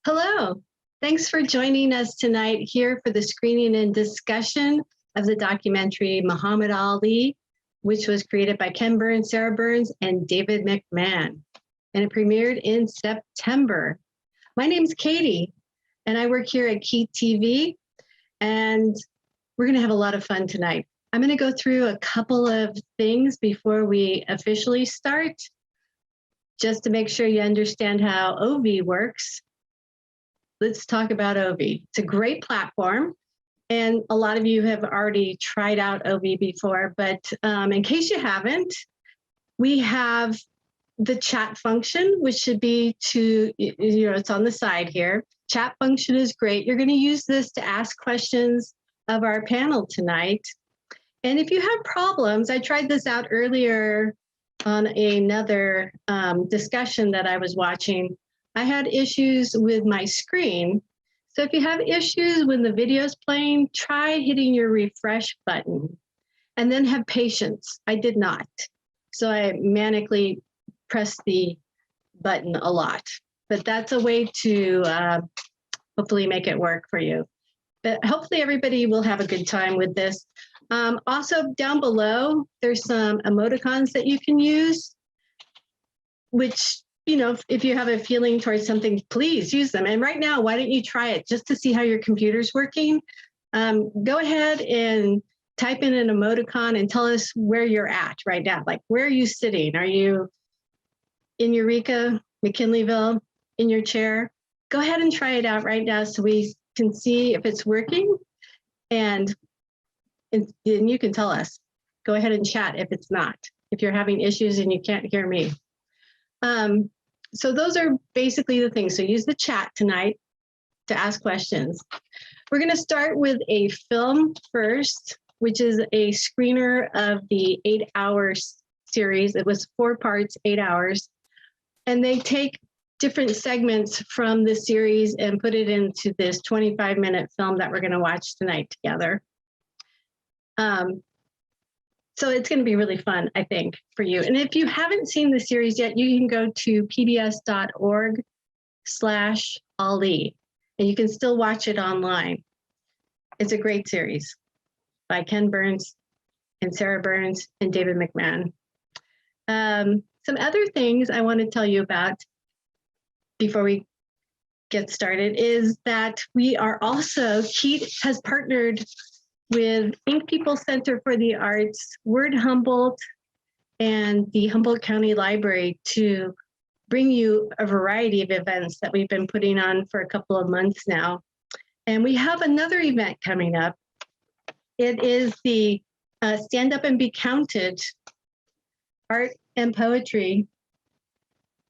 Hello. Thanks for joining us tonight here for the screening and discussion of the documentary Muhammad Ali, which was created by Ken Burns, Sarah Burns, and David McMahon. And it premiered in September. My name's Katie, and I work here at KEET-TV, and we're going to have a lot of fun tonight. I'm going to go through a couple of things before we officially start, just to make sure you understand how OVEE works. Let's talk about OVEE. It's a great platform, and a lot of you have already tried out OVEE before, but in case you haven't, we have the chat function, which should be it's on the side here. Chat function is great. You're going to use this to ask questions of our panel tonight. And if you have problems, I tried this out earlier on another discussion that I was watching. I had issues with my screen. So if you have issues when the video is playing, try hitting your refresh button and then have patience. I did not. So I manically pressed the button a lot, but that's a way to hopefully make it work for you. But hopefully everybody will have a good time with this. Also down below, there's some emoticons that you can use, which, you know, if you have a feeling towards something, please use them. And right now, why don't you try it just to see how your computer's working? Go ahead and type in an emoticon and tell us where you're at right now. Like, where are you sitting? Are you in Eureka, McKinleyville, in your chair? Go ahead and try it out right now so we can see if it's working. And you can tell us. Go ahead and chat if it's not, if you're having issues and you can't hear me. So those are basically the things. So use the chat tonight to ask questions. We're going to start with a film first, which is a screener of the 8-hour series. It was 4 parts, 8 hours. And they take different segments from the series and put it into this 25-minute film that we're going to watch tonight together. So it's going to be really fun, I think, for you. And if you haven't seen the series yet, you can go to pbs.org/Ali, and you can still watch it online. It's a great series by Ken Burns and Sarah Burns and David McMahon. Some other things I want to tell you about before we get started is that we are also, KEET has partnered with Ink People Center for the Arts, Word Humboldt, and the Humboldt County Library to bring you a variety of events that we've been putting on for a couple of months now. And we have another event coming up. It is the Stand Up and Be Counted Art and Poetry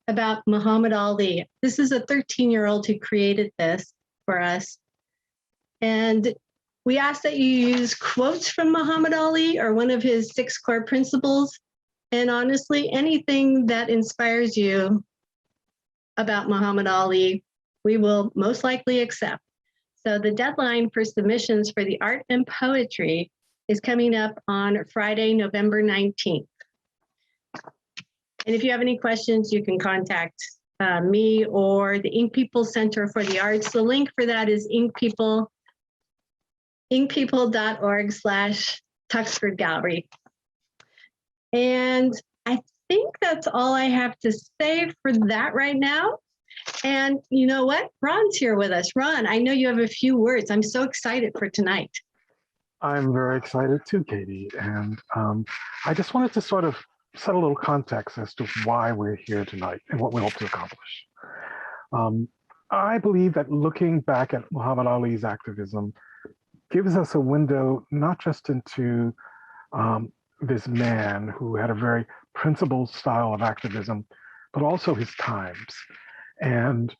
about Muhammad Ali. This is a 13-year-old who created this for us. And we ask that you use quotes from Muhammad Ali or one of his 6 core principles, and honestly, anything that inspires you about Muhammad Ali, we will most likely accept. So the deadline for submissions for the art and poetry is coming up on Friday, November 19th. And if you have any questions, you can contact me or the Ink People Center for the Arts. The link for that is inkpeople.org/Tuxford Gallery. And I think that's all I have to say for that right now. And you know what? Ron's here with us. Ron, I know you have a few words. I'm so excited for tonight. I'm very excited too, Katie. And I just wanted to sort of set a little context as to why we're here tonight and what we hope to accomplish. I believe that looking back at Muhammad Ali's activism gives us a window not just into this man who had a very principled style of activism, but also his times. And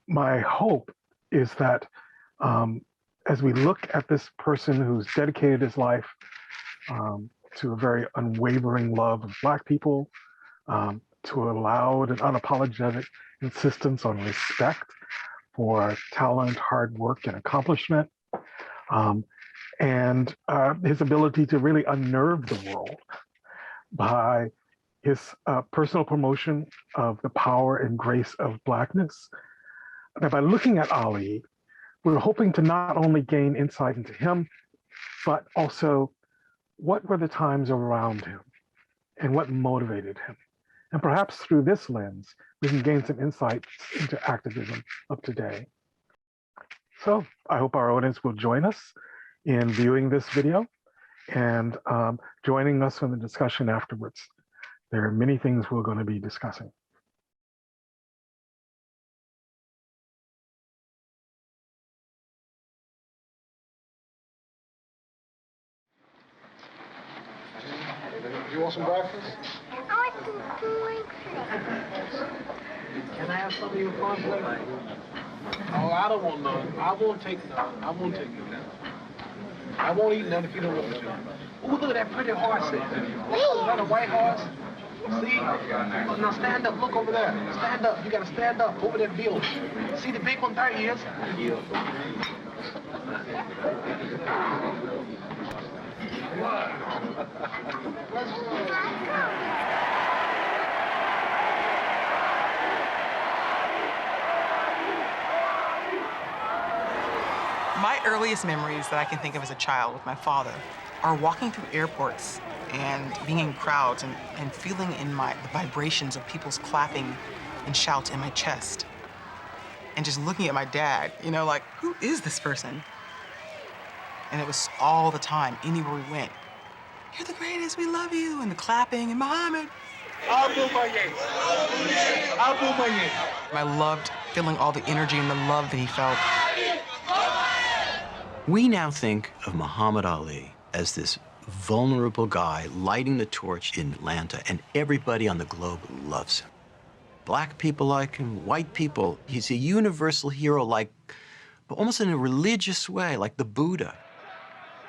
my hope is that as we look at this person who's dedicated his life to a very unwavering love of Black people, to a loud and unapologetic insistence on respect for talent, hard work, and accomplishment, and his ability to really unnerve the world by his personal promotion of the power and grace of Blackness, that by looking at Ali, we're hoping to not only gain insight into him, but also what were the times around him and what motivated him. And perhaps through this lens, we can gain some insights into activism of today. So I hope our audience will join us in viewing this video and joining us in the discussion afterwards. There are many things we're going to be discussing. You want some breakfast? I want some cornflakes. Can I have some of your cornflakes? Oh, I don't want none. I won't take none. I won't take none. I won't eat none if you don't want to. Ooh, look at that pretty horse there. Is that a white horse? See? Oh, now stand up. Look over there. Stand up. You got to stand up over that building. See the big one? There he is. My earliest memories that I can think of as a child with my father are walking through airports and being in crowds and feeling in the vibrations of people's clapping and shouts in my chest. And just looking at my dad, you know, like, who is this person? And it was all the time, anywhere we went. You're the greatest, we love you, and the clapping, and Muhammad. I loved feeling all the energy and the love that he felt. We now think of Muhammad Ali as this vulnerable guy lighting the torch in Atlanta, and everybody on the globe loves him. Black people like him, white people. He's a universal hero, like, but almost in a religious way, like the Buddha.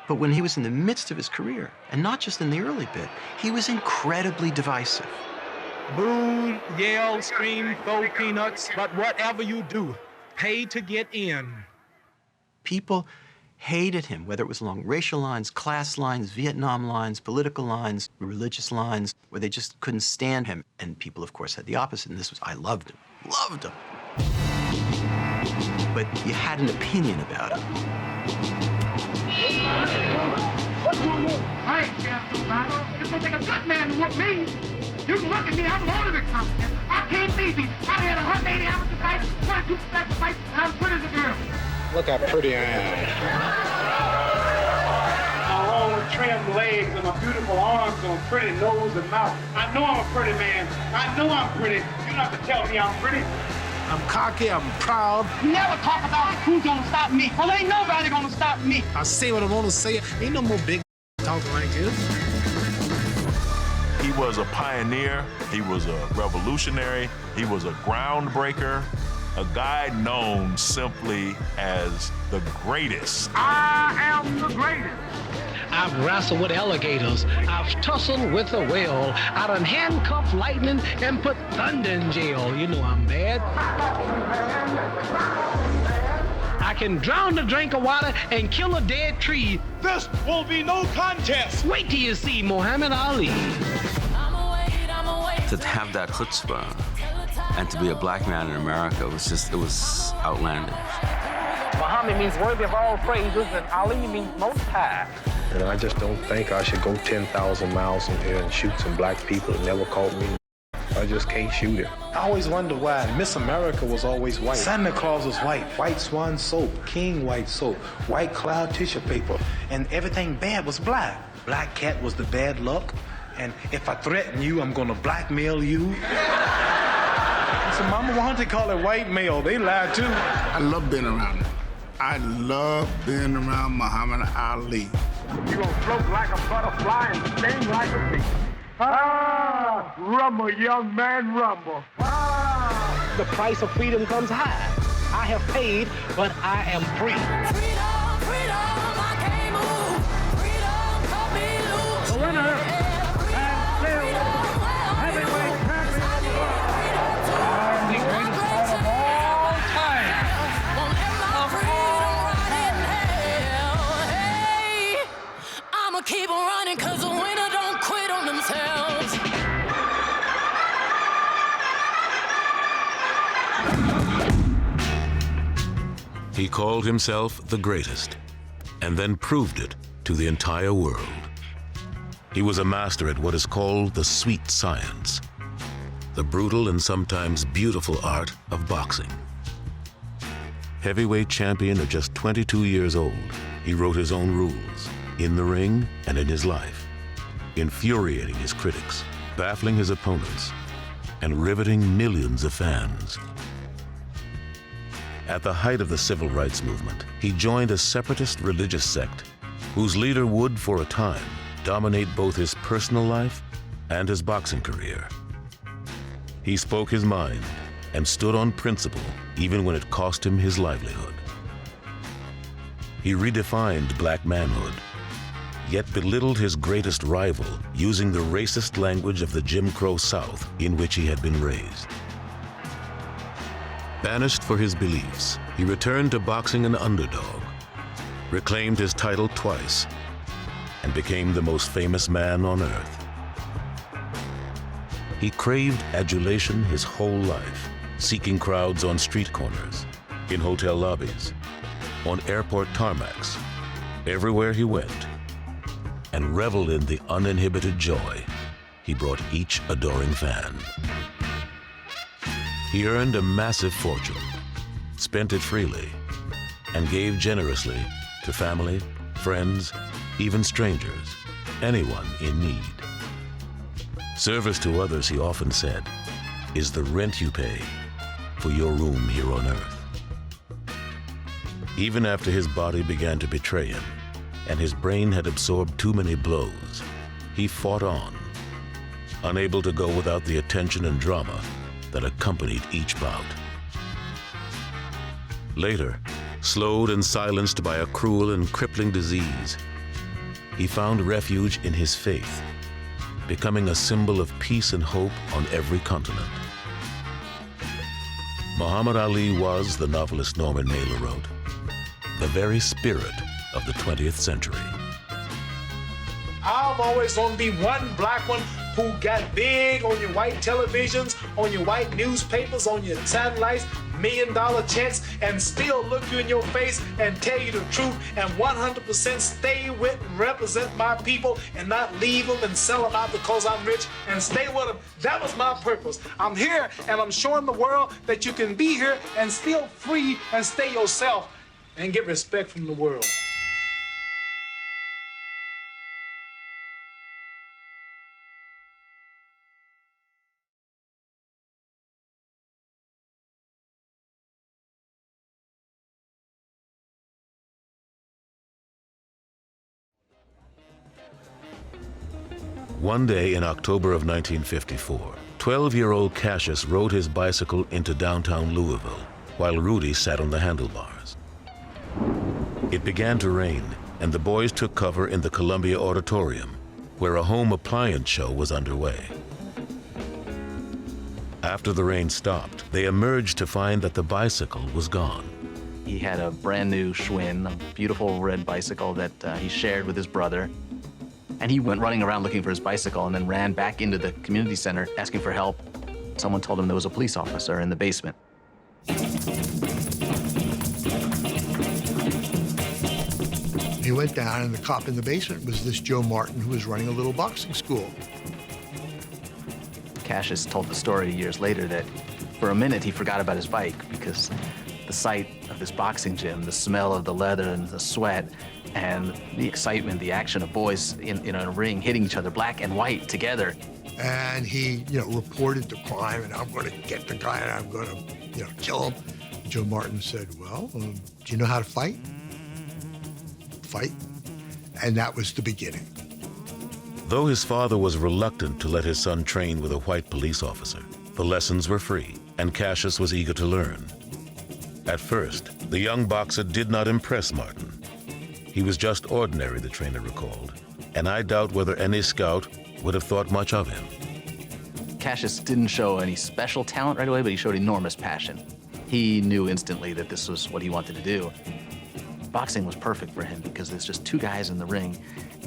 But when he was in the midst of his career, and not just in the early bit, he was incredibly divisive. Boo, yell, scream, throw peanuts, but whatever you do, pay to get in. People hated him, whether it was along racial lines, class lines, Vietnam lines, political lines, religious lines, where they just couldn't stand him. And people, of course, had the opposite, and this was, I loved him, loved him. But you had an opinion about him. I ain't scared of nobody. It's gonna take a good man to whoop me. You can look at me, I'm loaded with confidence. I can't beat me. I had 180 hours to fight, 22 seconds to fight, and I'm pretty as a girl. Look how pretty I am. My long trimmed legs and my beautiful arms and my pretty nose and mouth. I know I'm a pretty man. I know I'm pretty. You don't have to tell me I'm pretty. I'm cocky, I'm proud. Never talk about who's gonna stop me. Well, ain't nobody gonna stop me. I say what I want to say. Ain't no more big talking like this. He was a pioneer, he was a revolutionary, he was a groundbreaker, a guy known simply as the greatest. I am the greatest. I've wrestled with alligators. I've tussled with a whale. I done handcuffed lightning and put thunder in jail. You know I'm bad. I can drown a drink of water and kill a dead tree. This will be no contest. Wait till you see Muhammad Ali. To have that chutzpah and to be a black man in America it was outlandish. Muhammad means worthy of all praises, and Ali means most high. And I just don't think I should go 10,000 miles from here and shoot some black people that never caught me. I just can't shoot it. I always wonder why Miss America was always white. Santa Claus was white. White swan soap, king white soap, white cloud tissue paper, and everything bad was black. Black cat was the bad luck, and if I threaten you, I'm gonna blackmail you. So Mama wanted to call it white male. They lied too. I love being around him. I love being around Muhammad Ali. You gonna float like a butterfly and sting like a bee. Ah, rumble, young man, rumble. Ah. The price of freedom comes high. I have paid, but I am free. Freedom, freedom, I can't move. Freedom, cut me loose. The winner and still heavyweight champion of the world. I'm the greatest fighter of all time. Won't let my freedom rot in hell. Hey, I'ma keep on running 'cause the winner don't quit on themselves. He called himself the greatest, and then proved it to the entire world. He was a master at what is called the sweet science, the brutal and sometimes beautiful art of boxing. Heavyweight champion at just 22 years old, he wrote his own rules, in the ring and in his life, infuriating his critics, baffling his opponents, and riveting millions of fans. At the height of the civil rights movement, he joined a separatist religious sect whose leader would, for a time, dominate both his personal life and his boxing career. He spoke his mind and stood on principle even when it cost him his livelihood. He redefined black manhood, yet belittled his greatest rival using the racist language of the Jim Crow South in which he had been raised. Banished for his beliefs, he returned to boxing an underdog, reclaimed his title twice, and became the most famous man on earth. He craved adulation his whole life, seeking crowds on street corners, in hotel lobbies, on airport tarmacs, everywhere he went, and reveled in the uninhibited joy he brought each adoring fan. He earned a massive fortune, spent it freely, and gave generously to family, friends, even strangers, anyone in need. Service to others, he often said, is the rent you pay for your room here on earth. Even after his body began to betray him and his brain had absorbed too many blows, he fought on, unable to go without the attention and drama that accompanied each bout. Later, slowed and silenced by a cruel and crippling disease, he found refuge in his faith, becoming a symbol of peace and hope on every continent. Muhammad Ali was, the novelist Norman Mailer wrote, the very spirit of the 20th century. I'm always gonna be one black one who got big on your white televisions, on your white newspapers, on your satellites, $1 million checks, and still look you in your face and tell you the truth and 100% stay with and represent my people and not leave them and sell them out because I'm rich and stay with them. That was my purpose. I'm here and I'm showing the world that you can be here and still free and stay yourself and get respect from the world. One day in October of 1954, 12-year-old Cassius rode his bicycle into downtown Louisville, while Rudy sat on the handlebars. It began to rain, and the boys took cover in the Columbia Auditorium, where a home appliance show was underway. After the rain stopped, they emerged to find that the bicycle was gone. He had a brand new Schwinn, a beautiful red bicycle that he shared with his brother. And he went running around looking for his bicycle and then ran back into the community center asking for help. Someone told him there was a police officer in the basement. He went down, and the cop in the basement was this Joe Martin, who was running a little boxing school. Cassius told the story years later that for a minute he forgot about his bike because the sight of this boxing gym, the smell of the leather and the sweat, and the excitement, the action of boys in a ring hitting each other, black and white together. And he, reported the crime, and I'm going to get the guy, and I'm going to, kill him. Joe Martin said, well, do you know how to fight? Fight. And that was the beginning. Though his father was reluctant to let his son train with a white police officer, the lessons were free, and Cassius was eager to learn. At first, the young boxer did not impress Martin. He was just ordinary, the trainer recalled, and I doubt whether any scout would have thought much of him. Cassius didn't show any special talent right away, but he showed enormous passion. He knew instantly that this was what he wanted to do. Boxing was perfect for him because there's just two guys in the ring,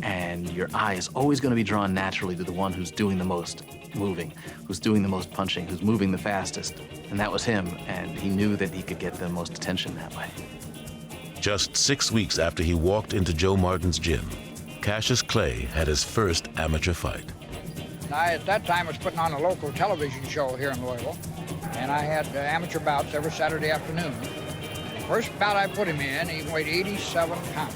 and your eye is always going to be drawn naturally to the one who's doing the most moving, who's doing the most punching, who's moving the fastest. And that was him, and he knew that he could get the most attention that way. Just 6 weeks after he walked into Joe Martin's gym, Cassius Clay had his first amateur fight. I, at that time, was putting on a local television show here in Louisville, and I had amateur bouts every Saturday afternoon. First bout I put him in, he weighed 87 pounds.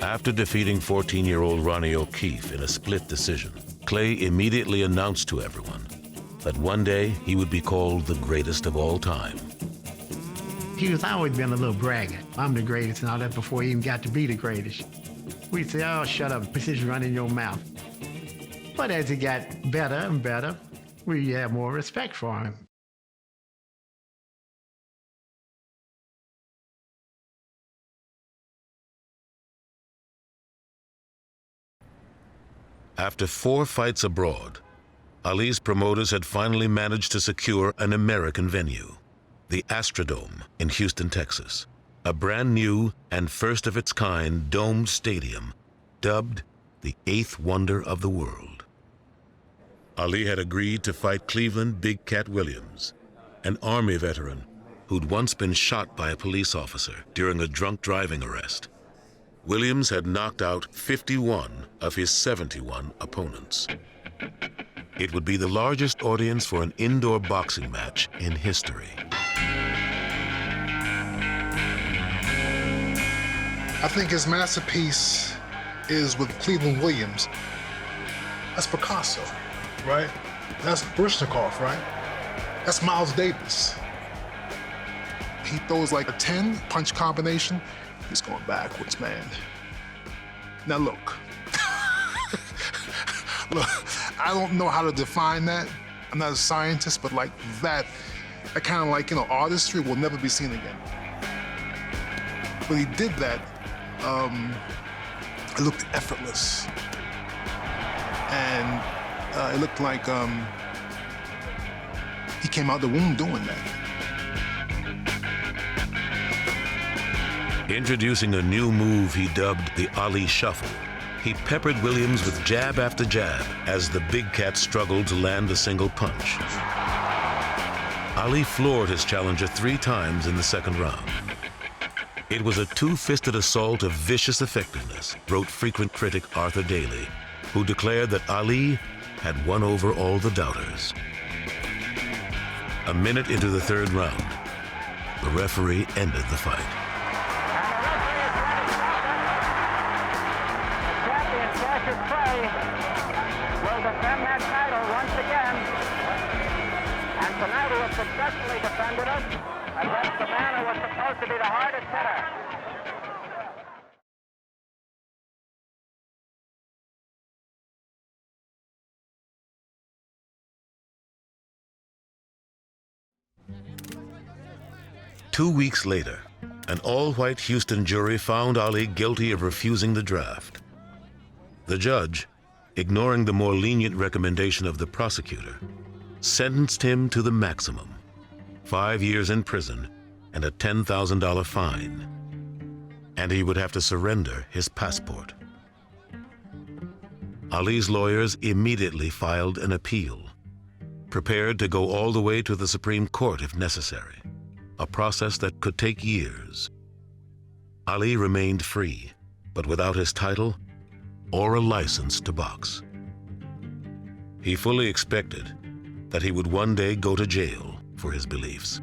After defeating 14-year-old Ronnie O'Keefe in a split decision, Clay immediately announced to everyone that one day he would be called the greatest of all time. He was always been a little braggart. I'm the greatest and all that before he even got to be the greatest. We'd say, oh, shut up, precision run in your mouth. But as he got better and better, we had more respect for him. After 4 fights abroad, Ali's promoters had finally managed to secure an American venue, the Astrodome in Houston, Texas, a brand new and first of its kind domed stadium dubbed the 8th wonder of the world. Ali had agreed to fight Cleveland Big Cat Williams, an Army veteran who'd once been shot by a police officer during a drunk driving arrest. Williams had knocked out 51 of his 71 opponents. It would be the largest audience for an indoor boxing match in history. I think his masterpiece is with Cleveland Williams. That's Picasso, right? That's Baryshnikov, right? That's Miles Davis. He throws like a 10 punch combination. He's going backwards, man. Now look, I don't know how to define that. I'm not a scientist, but like that kind of like, artistry will never be seen again. When he did that, it looked effortless. And it looked like he came out the womb doing that. Introducing a new move he dubbed the Ali Shuffle, he peppered Williams with jab after jab as the big cat struggled to land a single punch. Ali floored his challenger 3 times in the second round. It was a 2-fisted assault of vicious effectiveness, wrote frequent critic Arthur Daly, who declared that Ali had won over all the doubters. A minute into the 3rd round, the referee ended the fight. Will defend that title once again. And tonight he has successfully defended it against the man who was supposed to be the hardest hitter. Two weeks later, an all-white Houston jury found Ali guilty of refusing the draft. The judge, ignoring the more lenient recommendation of the prosecutor, sentenced him to the maximum, 5 years in prison and a $10,000 fine. And he would have to surrender his passport. Ali's lawyers immediately filed an appeal, prepared to go all the way to the Supreme Court if necessary, a process that could take years. Ali remained free, but without his title or a license to box. He fully expected that he would one day go to jail for his beliefs.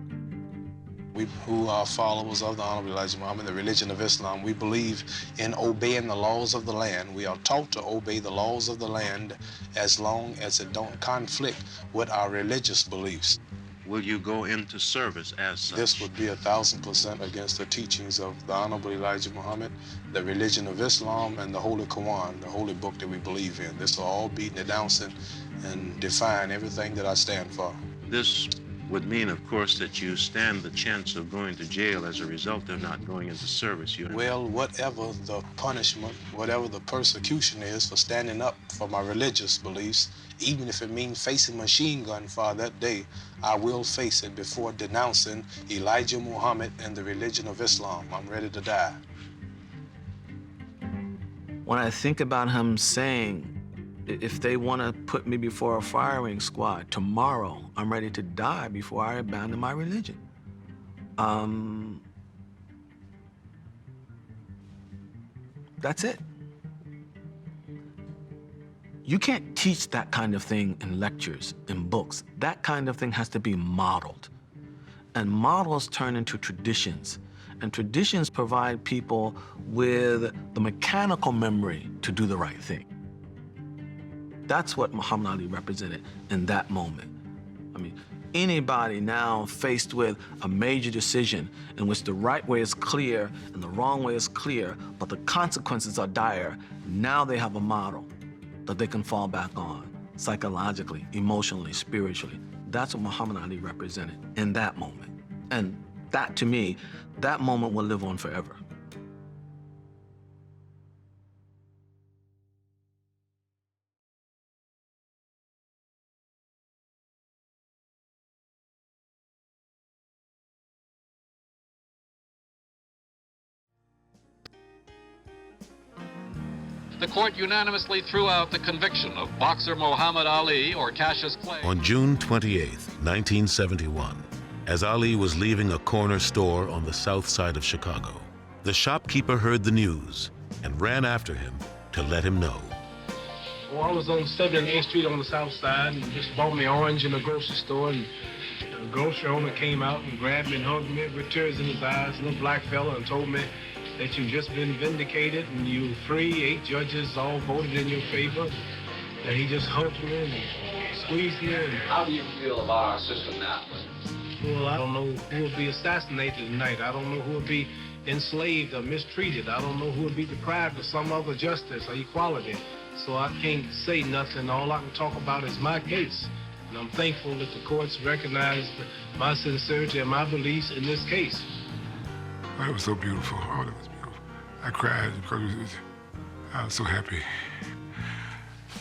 We who are followers of the Honorable Elijah Muhammad, the religion of Islam, we believe in obeying the laws of the land. We are taught to obey the laws of the land as long as it don't conflict with our religious beliefs. Will you go into service as such? This would be 1,000% against the teachings of the Honorable Elijah Muhammad, the religion of Islam, and the Holy Quran, the holy book that we believe in. This will all be denouncing and define everything that I stand for. This would mean, of course, that you stand the chance of going to jail as a result of not going into service. Well, whatever the punishment, whatever the persecution is for standing up for my religious beliefs, even if it means facing machine gun fire that day, I will face it before denouncing Elijah Muhammad and the religion of Islam. I'm ready to die. When I think about him saying, if they want to put me before a firing squad tomorrow, I'm ready to die before I abandon my religion. That's it. You can't teach that kind of thing in lectures, in books. That kind of thing has to be modeled. And models turn into traditions. And traditions provide people with the mechanical memory to do the right thing. That's what Muhammad Ali represented in that moment. I mean, anybody now faced with a major decision in which the right way is clear and the wrong way is clear, but the consequences are dire, now they have a model that they can fall back on, psychologically, emotionally, spiritually. That's what Muhammad Ali represented in that moment. And that, to me, that moment will live on forever. The court unanimously threw out the conviction of boxer Muhammad Ali, or Cassius Clay. On June 28, 1971, as Ali was leaving a corner store on the south side of Chicago, the shopkeeper heard the news and ran after him to let him know. Well, I was on 78th Street on the south side and just bought me orange in a grocery store, and the grocery owner came out and grabbed me and hugged me with tears in his eyes, a little black fella, and told me that you've just been vindicated and you're free. 8 judges all voted in your favor. And he just hugged me and squeezed me. And How do you feel about our system now? well, I don't know who will be assassinated tonight. I don't know who will be enslaved or mistreated. I don't know who will be deprived of some other justice or equality. So I can't say nothing. All I can talk about is my case. And I'm thankful that the courts recognized my sincerity and my beliefs in this case. Oh, it was so beautiful. Oh, it was beautiful. I cried because I was so happy.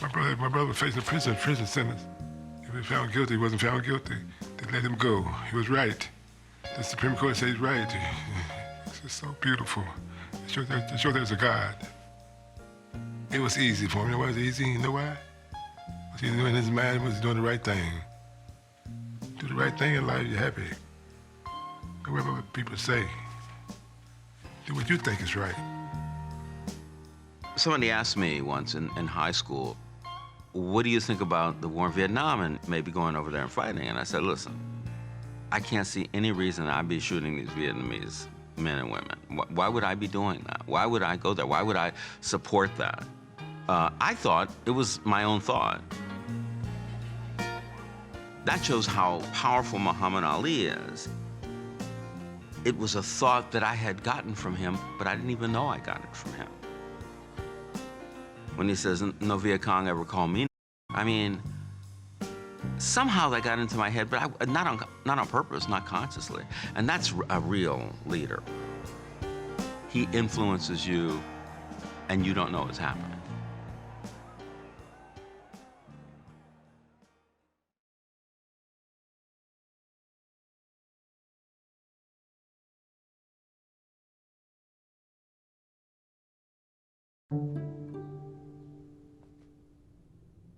My brother was facing a prison sentence. If he was found guilty, he wasn't found guilty. They let him go. He was right. The Supreme Court said he's right. It's just so beautiful. It shows there's a God. It was easy for him. It was easy. You know why? Because he knew in his mind he was doing the right thing. Do the right thing in life, you're happy. Don't worry about what people say. Do what you think is right. Somebody asked me once in high school, what do you think about the war in Vietnam and maybe going over there and fighting? And I said, listen, I can't see any reason I'd be shooting these Vietnamese men and women. Why would I be doing that? Why would I go there? Why would I support that? I thought it was my own thought. That shows how powerful Muhammad Ali is. It was a thought that I had gotten from him, but I didn't even know I got it from him. When he says, no Viet Cong ever called me, I mean, somehow that got into my head, but not on purpose, not consciously. And that's a real leader. He influences you, and you don't know what's happening.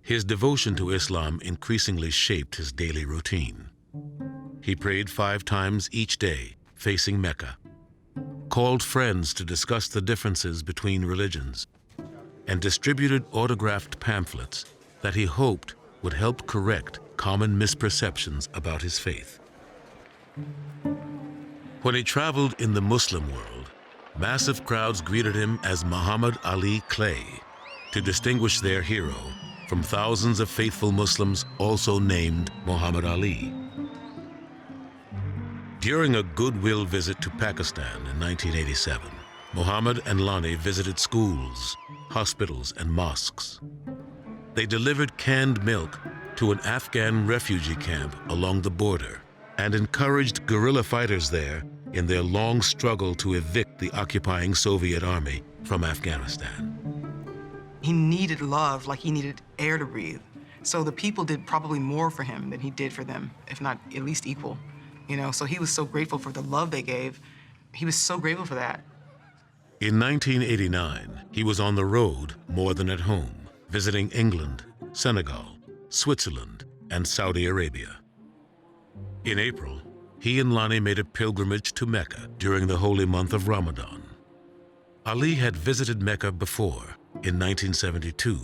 His devotion to Islam increasingly shaped his daily routine. He prayed 5 times each day, facing Mecca, called friends to discuss the differences between religions, and distributed autographed pamphlets that he hoped would help correct common misperceptions about his faith. When he traveled in the Muslim world, massive crowds greeted him as Muhammad Ali Clay to distinguish their hero from thousands of faithful Muslims also named Muhammad Ali. During a goodwill visit to Pakistan in 1987, Muhammad and Lonnie visited schools, hospitals, and mosques. They delivered canned milk to an Afghan refugee camp along the border and encouraged guerrilla fighters there in their long struggle to evict the occupying Soviet army from Afghanistan. He needed love like he needed air to breathe. So the people did probably more for him than he did for them, if not at least equal. You know, so he was so grateful for the love they gave. He was so grateful for that. In 1989, he was on the road more than at home, visiting England, Senegal, Switzerland, and Saudi Arabia. In April, he and Lonnie made a pilgrimage to Mecca during the holy month of Ramadan. Ali had visited Mecca before, in 1972,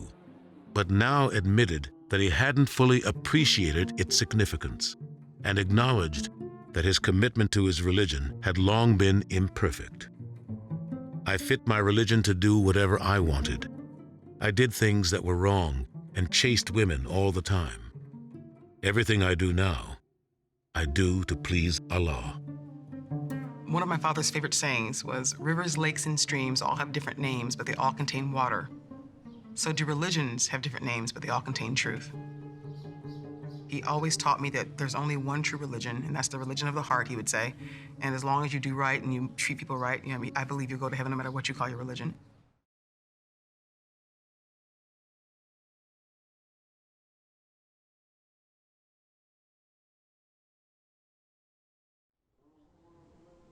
but now admitted that he hadn't fully appreciated its significance and acknowledged that his commitment to his religion had long been imperfect. I fit my religion to do whatever I wanted. I did things that were wrong and chased women all the time. Everything I do now, I do to please Allah. One of my father's favorite sayings was, rivers, lakes, and streams all have different names, but they all contain water. So do religions have different names, but they all contain truth. He always taught me that there's only one true religion, and that's the religion of the heart, he would say. And as long as you do right and you treat people right, you know, I believe you'll go to heaven no matter what you call your religion.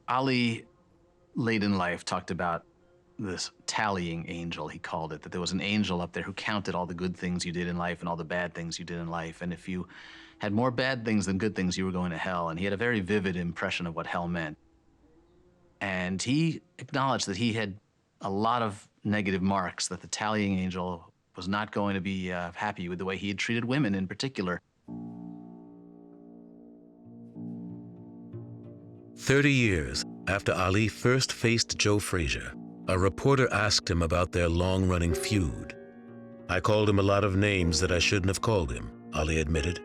Ali, late in life, talked about this tallying angel, he called it, that there was an angel up there who counted all the good things you did in life and all the bad things you did in life. And if you had more bad things than good things, you were going to hell. And he had a very vivid impression of what hell meant. And he acknowledged that he had a lot of negative marks, that the tallying angel was not going to be happy with the way he had treated women in particular. 30 years after Ali first faced Joe Frazier, a reporter asked him about their long-running feud. I called him a lot of names that I shouldn't have called him, Ali admitted.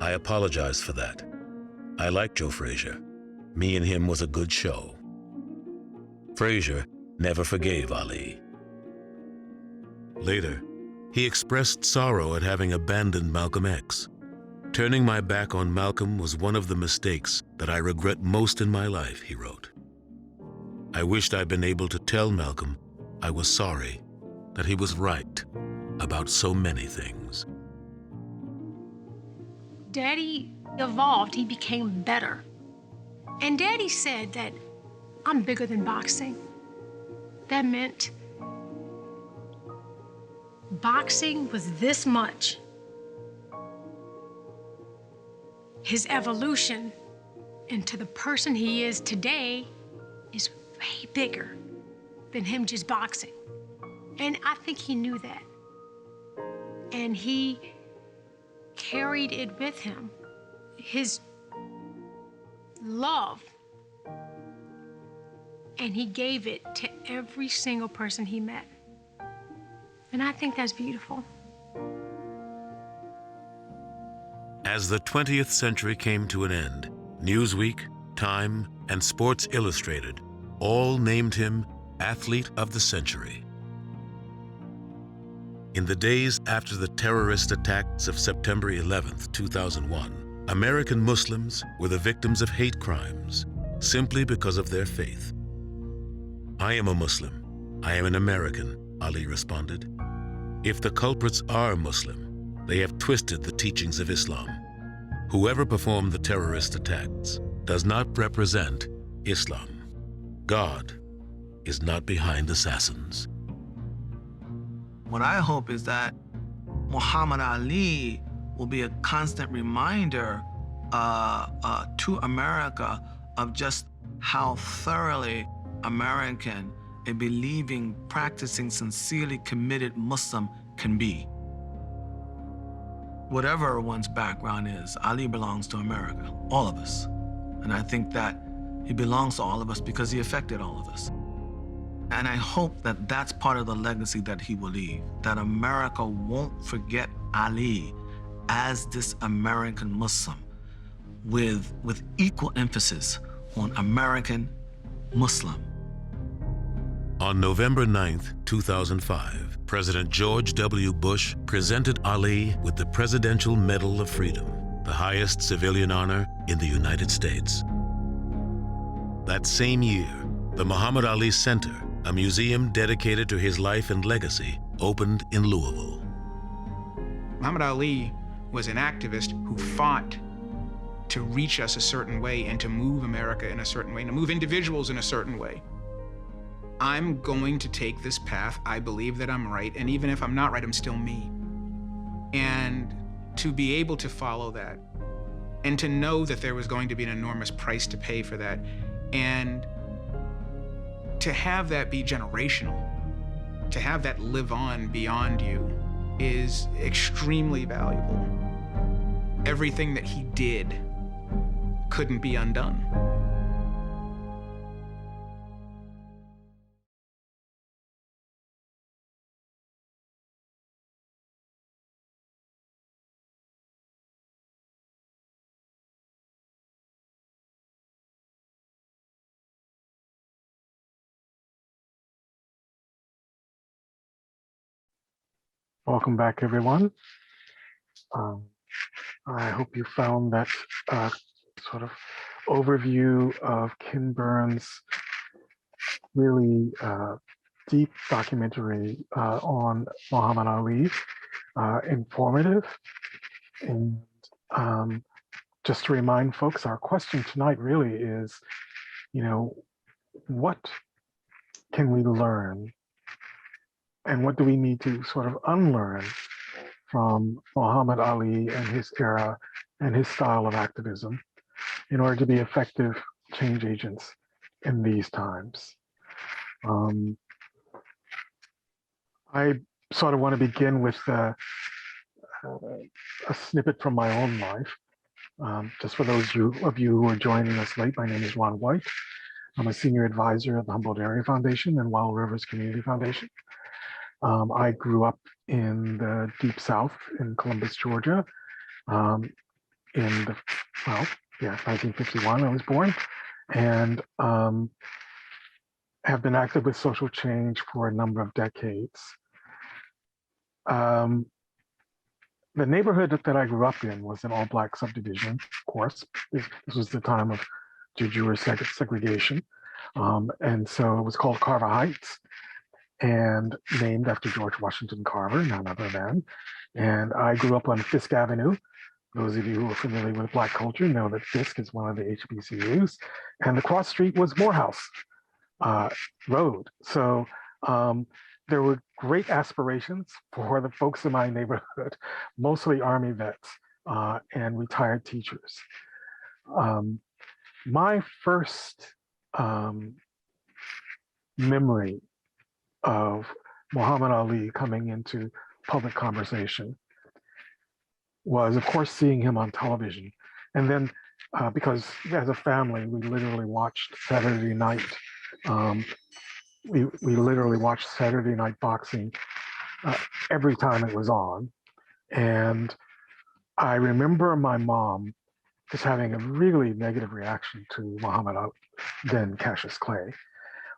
I apologize for that. I like Joe Frazier. Me and him was a good show. Frazier never forgave Ali. Later, he expressed sorrow at having abandoned Malcolm X. Turning my back on Malcolm was one of the mistakes that I regret most in my life, he wrote. I wished I'd been able to tell Malcolm I was sorry, that he was right about so many things. Daddy evolved, he became better. And Daddy said that I'm bigger than boxing. That meant boxing was this much. His evolution into the person he is today is way bigger than him just boxing. And I think he knew that. And he carried it with him. His love. And he gave it to every single person he met. And I think that's beautiful. As the 20th century came to an end, Newsweek, Time, and Sports Illustrated all named him Athlete of the Century. In the days after the terrorist attacks of September 11th, 2001, American Muslims were the victims of hate crimes simply because of their faith. I am a Muslim. I am an American, Ali responded. If the culprits are Muslim, they have twisted the teachings of Islam. Whoever performed the terrorist attacks does not represent Islam. God is not behind assassins. What I hope is that Muhammad Ali will be a constant reminder to America of just how thoroughly American a believing, practicing, sincerely committed Muslim can be. Whatever one's background is, Ali belongs to America, all of us. And I think that he belongs to all of us because he affected all of us. And I hope that that's part of the legacy that he will leave, that America won't forget Ali as this American Muslim with equal emphasis on American Muslim. On November 9th, 2005, President George W. Bush presented Ali with the Presidential Medal of Freedom, the highest civilian honor in the United States. That same year, the Muhammad Ali Center, a museum dedicated to his life and legacy, opened in Louisville. Muhammad Ali was an activist who fought to reach us a certain way and to move America in a certain way, and to move individuals in a certain way. I'm going to take this path. I believe that I'm right, and even if I'm not right, I'm still me. And to be able to follow that, and to know that there was going to be an enormous price to pay for that, and to have that be generational, to have that live on beyond you is extremely valuable. Everything that he did couldn't be undone. Welcome back, everyone. I hope you found that sort of overview of Ken Burns' really deep documentary on Muhammad Ali informative. And just to remind folks, our question tonight really is, what can we learn and what do we need to sort of unlearn from Muhammad Ali and his era and his style of activism in order to be effective change agents in these times? I sort of want to begin with a snippet from my own life. Just for those of you who are joining us late, my name is Ron White. I'm a senior advisor at the Humboldt Area Foundation and Wild Rivers Community Foundation. I grew up in the Deep South in Columbus, Georgia. In the, 1951, I was born, and have been active with social change for a number of decades. The neighborhood that I grew up in was an all-black subdivision, of course. This was the time of de jure segregation. And so it was called Carver Heights, and named after George Washington Carver, none other than. And I grew up on Fisk Avenue. Those of you who are familiar with Black culture know that Fisk is one of the HBCUs. And the cross street was Morehouse Road. So there were great aspirations for the folks in my neighborhood, mostly Army vets and retired teachers. My first memory of Muhammad Ali coming into public conversation was, of course, seeing him on television. And then because as a family, we literally watched Saturday night. We literally watched Saturday night boxing every time it was on. And I remember my mom just having a really negative reaction to Muhammad Ali, then Cassius Clay.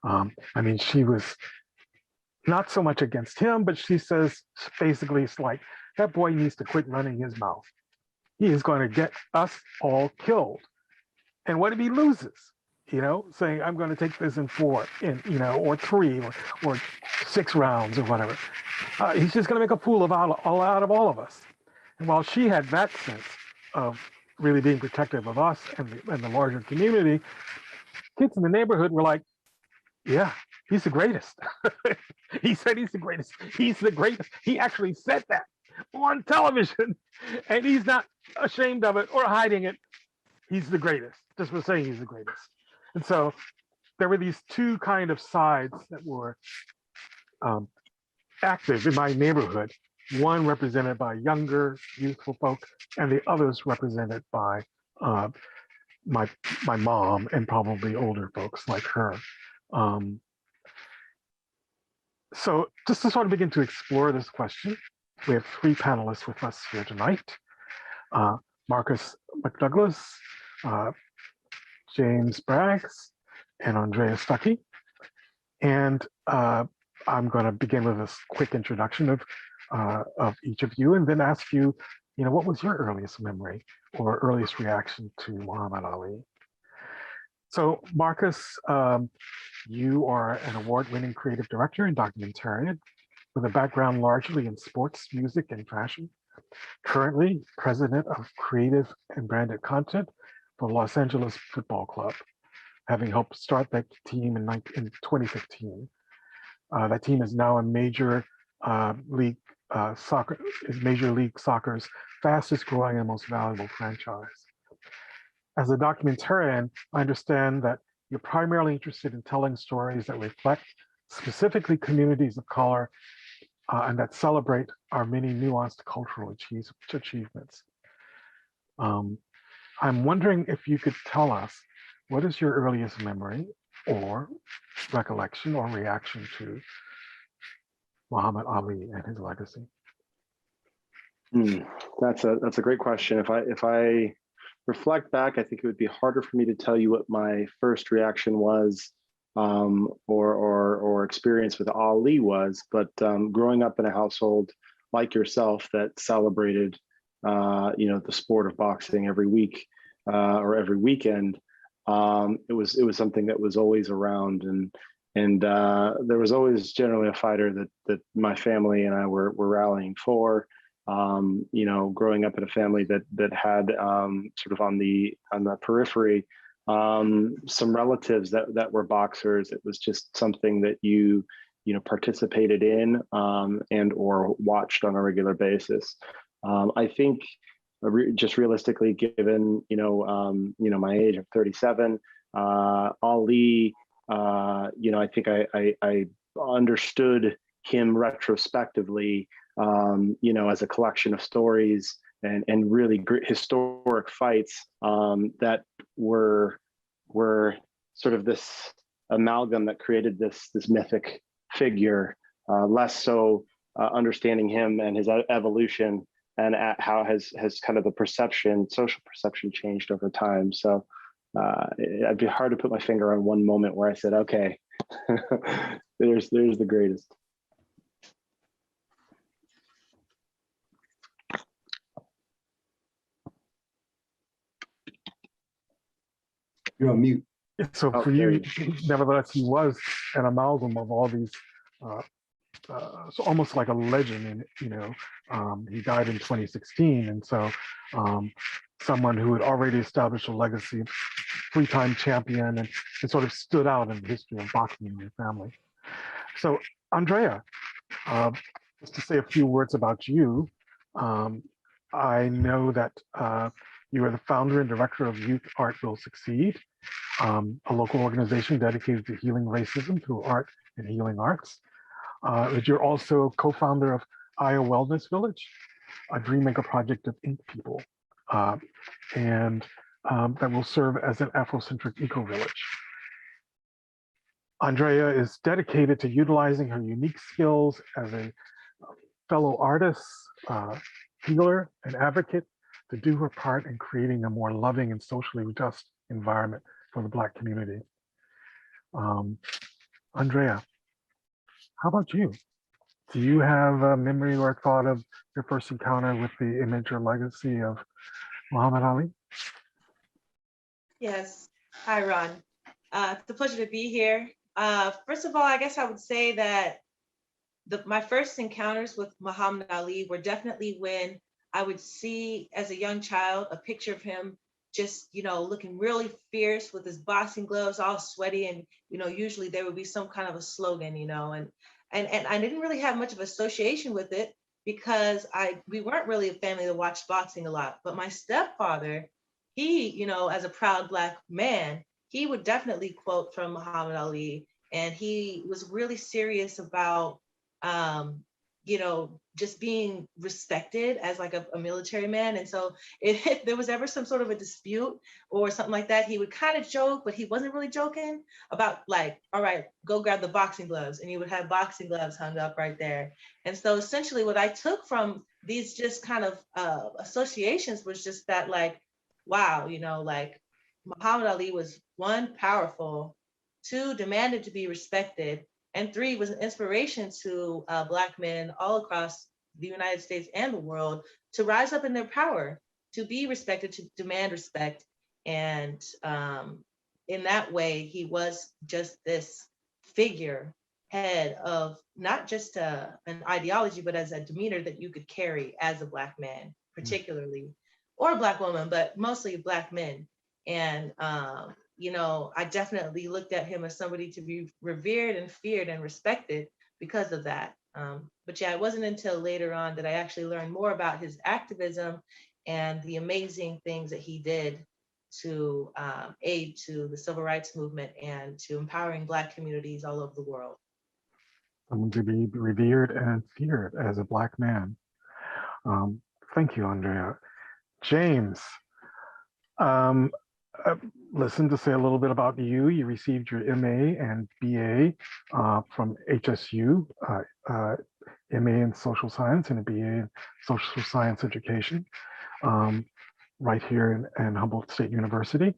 I mean, she was not so much against him, but she says, basically, it's like, that boy needs to quit running his mouth. He is going to get us all killed. And what if he loses? Saying, I'm going to take this in 4, or 3, or 6 rounds or whatever. He's just going to make a fool out of all of us. And while she had that sense of really being protective of us and the larger community, kids in the neighborhood were like, yeah, he's the greatest. He said he's the greatest. He's the greatest. He actually said that on television, and he's not ashamed of it or hiding it. He's the greatest, just for saying he's the greatest. And so there were these two kind of sides that were active in my neighborhood, one represented by younger, youthful folk, and the others represented by my mom and probably older folks like her. So just to sort of begin to explore this question, we have 3 panelists with us here tonight. Marcus McDougald, James Braggs, and Aundrea Stuckey. And I'm going to begin with a quick introduction of each of you, and then ask you, what was your earliest memory or earliest reaction to Muhammad Ali? So Marcus, you are an award-winning creative director and documentarian with a background largely in sports, music, and fashion. Currently president of creative and branded content for Los Angeles Football Club, having helped start that team in 2015. That team is now a Major League Soccer's fastest growing and most valuable franchise. As a documentarian, I understand that you're primarily interested in telling stories that reflect specifically communities of color and that celebrate our many nuanced cultural achievements. I'm wondering if you could tell us what is your earliest memory or recollection or reaction to Muhammad Ali and his legacy? That's a great question. If I reflect back, I think it would be harder for me to tell you what my first reaction was or experience with Ali was. But growing up in a household like yourself that celebrated, the sport of boxing every week or every weekend, it was something that was always around, and there was always generally a fighter that my family and I were rallying for. Growing up in a family that had sort of on the periphery some relatives that were boxers. It was just something that you participated in and or watched on a regular basis. I think just realistically, given my age of 37, Ali, I think I understood him retrospectively, as a collection of stories and really great historic fights that were sort of this amalgam that created this mythic figure, less so understanding him and his evolution and how has kind of the social perception changed over time. So it'd be hard to put my finger on one moment where I said, okay, there's the greatest. You're on mute. So for you, nevertheless, he was an amalgam of all these, so almost like a legend. And he died in 2016, and so someone who had already established a legacy, three-time champion, and sort of stood out in the history of boxing in your family. So Aundrea, just to say a few words about you, I know that you are the founder and director of Youth Art Will Succeed, a local organization dedicated to healing racism through art and healing arts. You're also co-founder of Aya Wellness Village, a Dreammaker project of Ink people, and that will serve as an Afrocentric eco-village. Aundrea is dedicated to utilizing her unique skills as a fellow artist, healer, and advocate to do her part in creating a more loving and socially just environment for the Black community. Aundrea, how about you? Do you have a memory or thought of your first encounter with the image or legacy of Muhammad Ali? Yes. Hi, Ron. It's a pleasure to be here. First of all, I guess I would say that my first encounters with Muhammad Ali were definitely when I would see, as a young child, a picture of him just, looking really fierce with his boxing gloves all sweaty. And, usually there would be some kind of a slogan, and I didn't really have much of association with it because we weren't really a family that watched boxing a lot. But my stepfather, he, as a proud Black man, he would definitely quote from Muhammad Ali. And he was really serious about, just being respected as like a military man. And so if there was ever some sort of a dispute or something like that, he would kind of joke, but he wasn't really joking about like, all right, go grab the boxing gloves. And he would have boxing gloves hung up right there. And so essentially what I took from these just kind of associations was just that like, wow, like Muhammad Ali was 1, powerful, 2, demanded to be respected, and 3, was an inspiration to Black men all across the United States and the world to rise up in their power, to be respected, to demand respect. And in that way, he was just this figurehead of not just an ideology, but as a demeanor that you could carry as a Black man, particularly, or a Black woman, but mostly Black men. And I definitely looked at him as somebody to be revered and feared and respected because of that. But yeah, it wasn't until later on that I actually learned more about his activism and the amazing things that he did to aid to the civil rights movement and to empowering Black communities all over the world. Someone to be revered and feared as a Black man. Thank you, Aundrea. James, listen to say a little bit about you. You received your MA and BA from HSU, MA in social science and a BA in social science education, right here in Humboldt State University.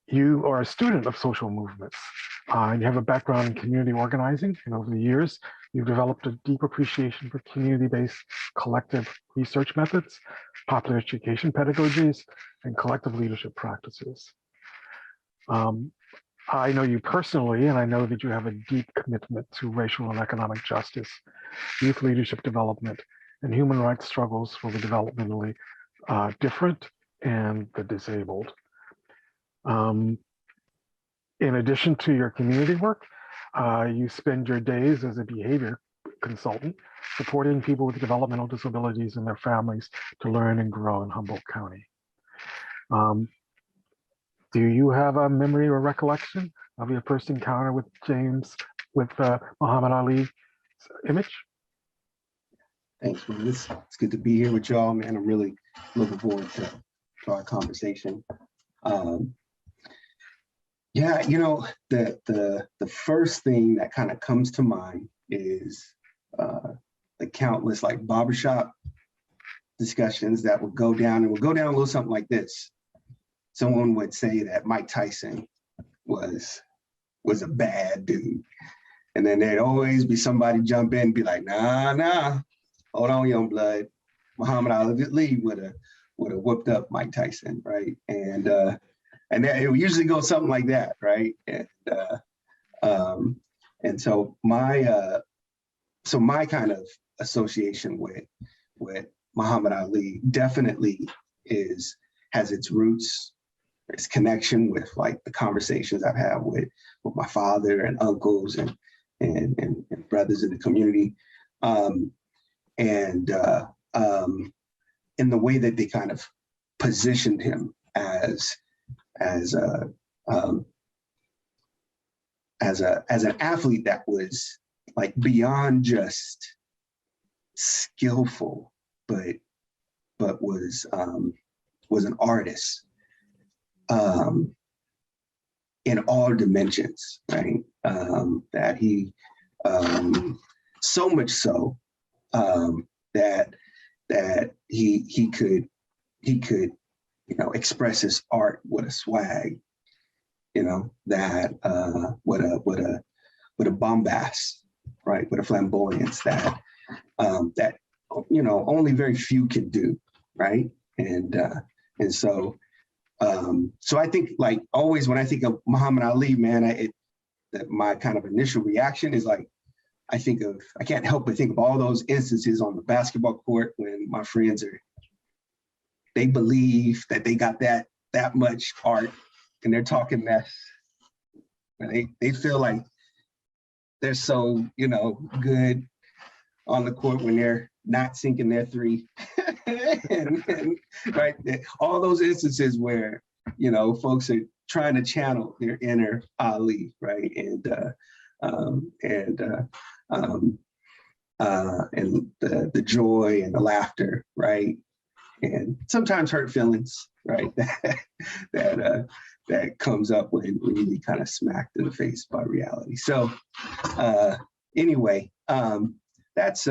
You are a student of social movements. You have a background in community organizing, and over the years, you've developed a deep appreciation for community-based collective research methods, popular education pedagogies, and collective leadership practices. I know you personally, and I know that you have a deep commitment to racial and economic justice, youth leadership development, and human rights struggles for the developmentally different and the disabled. In addition to your community work, you spend your days as a behavior consultant, supporting people with developmental disabilities and their families to learn and grow in Humboldt County. Do you have a memory or recollection of your first encounter with James, with Muhammad Ali's image? Thanks, man. It's good to be here with y'all, man. I'm really looking forward to our conversation. Yeah, you know, the first thing that kind of comes to mind is the countless like barbershop discussions that would go down, and would go down a little something like this. Someone would say that Mike Tyson was a bad dude. And then there'd always be somebody jump in and be like, nah, hold on, young blood. Muhammad Ali would have whooped up Mike Tyson, right? And that, it would usually go something like that, right? And so my kind of association with Muhammad Ali definitely has its roots, its connection with like the conversations I've had with my father and uncles and brothers in the community, and in the way that they kind of positioned him as an athlete that was like beyond just skillful, but was an artist in all dimensions, right? That he so much so that he could express his art with a swag, that with a bombast, right, with a flamboyance that only very few can do, right? And so I think like always when I think of Muhammad Ali, man, my kind of initial reaction is like, I can't help but think of all those instances on the basketball court when my friends they believe that they got that much art and they're talking mess. And they feel like they're so, good on the court when they're not sinking their three. and right, all those instances where, folks are trying to channel their inner Ali, right? And the joy and the laughter, right? And sometimes hurt feelings, right? that comes up when you get kind of smacked in the face by reality. So anyway, that's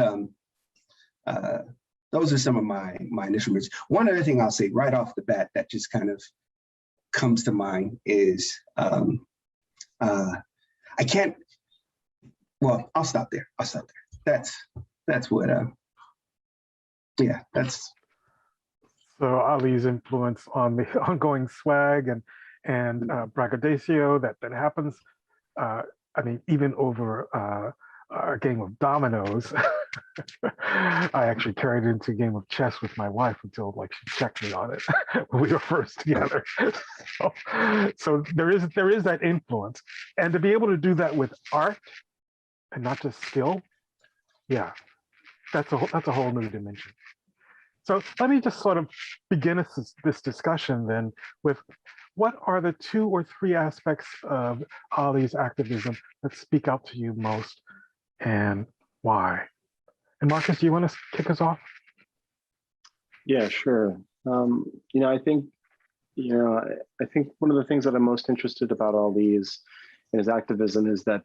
those are some of my initial memories. One other thing I'll say right off the bat that just kind of comes to mind is I'll stop there. That's what that's. So Ali's influence on the ongoing swag and braggadocio that happens. I mean, even over a game of dominoes. I actually carried it into a game of chess with my wife until like she checked me on it when we were first together. So there is that influence, and to be able to do that with art and not just skill, yeah, that's a whole new dimension. So let me just sort of begin this discussion then with what are the 2 or 3 aspects of Ali's activism that speak out to you most and why? And Marcus, do you want to kick us off? Yeah, sure. I think, I think one of the things that I'm most interested about Ali is in his activism is that,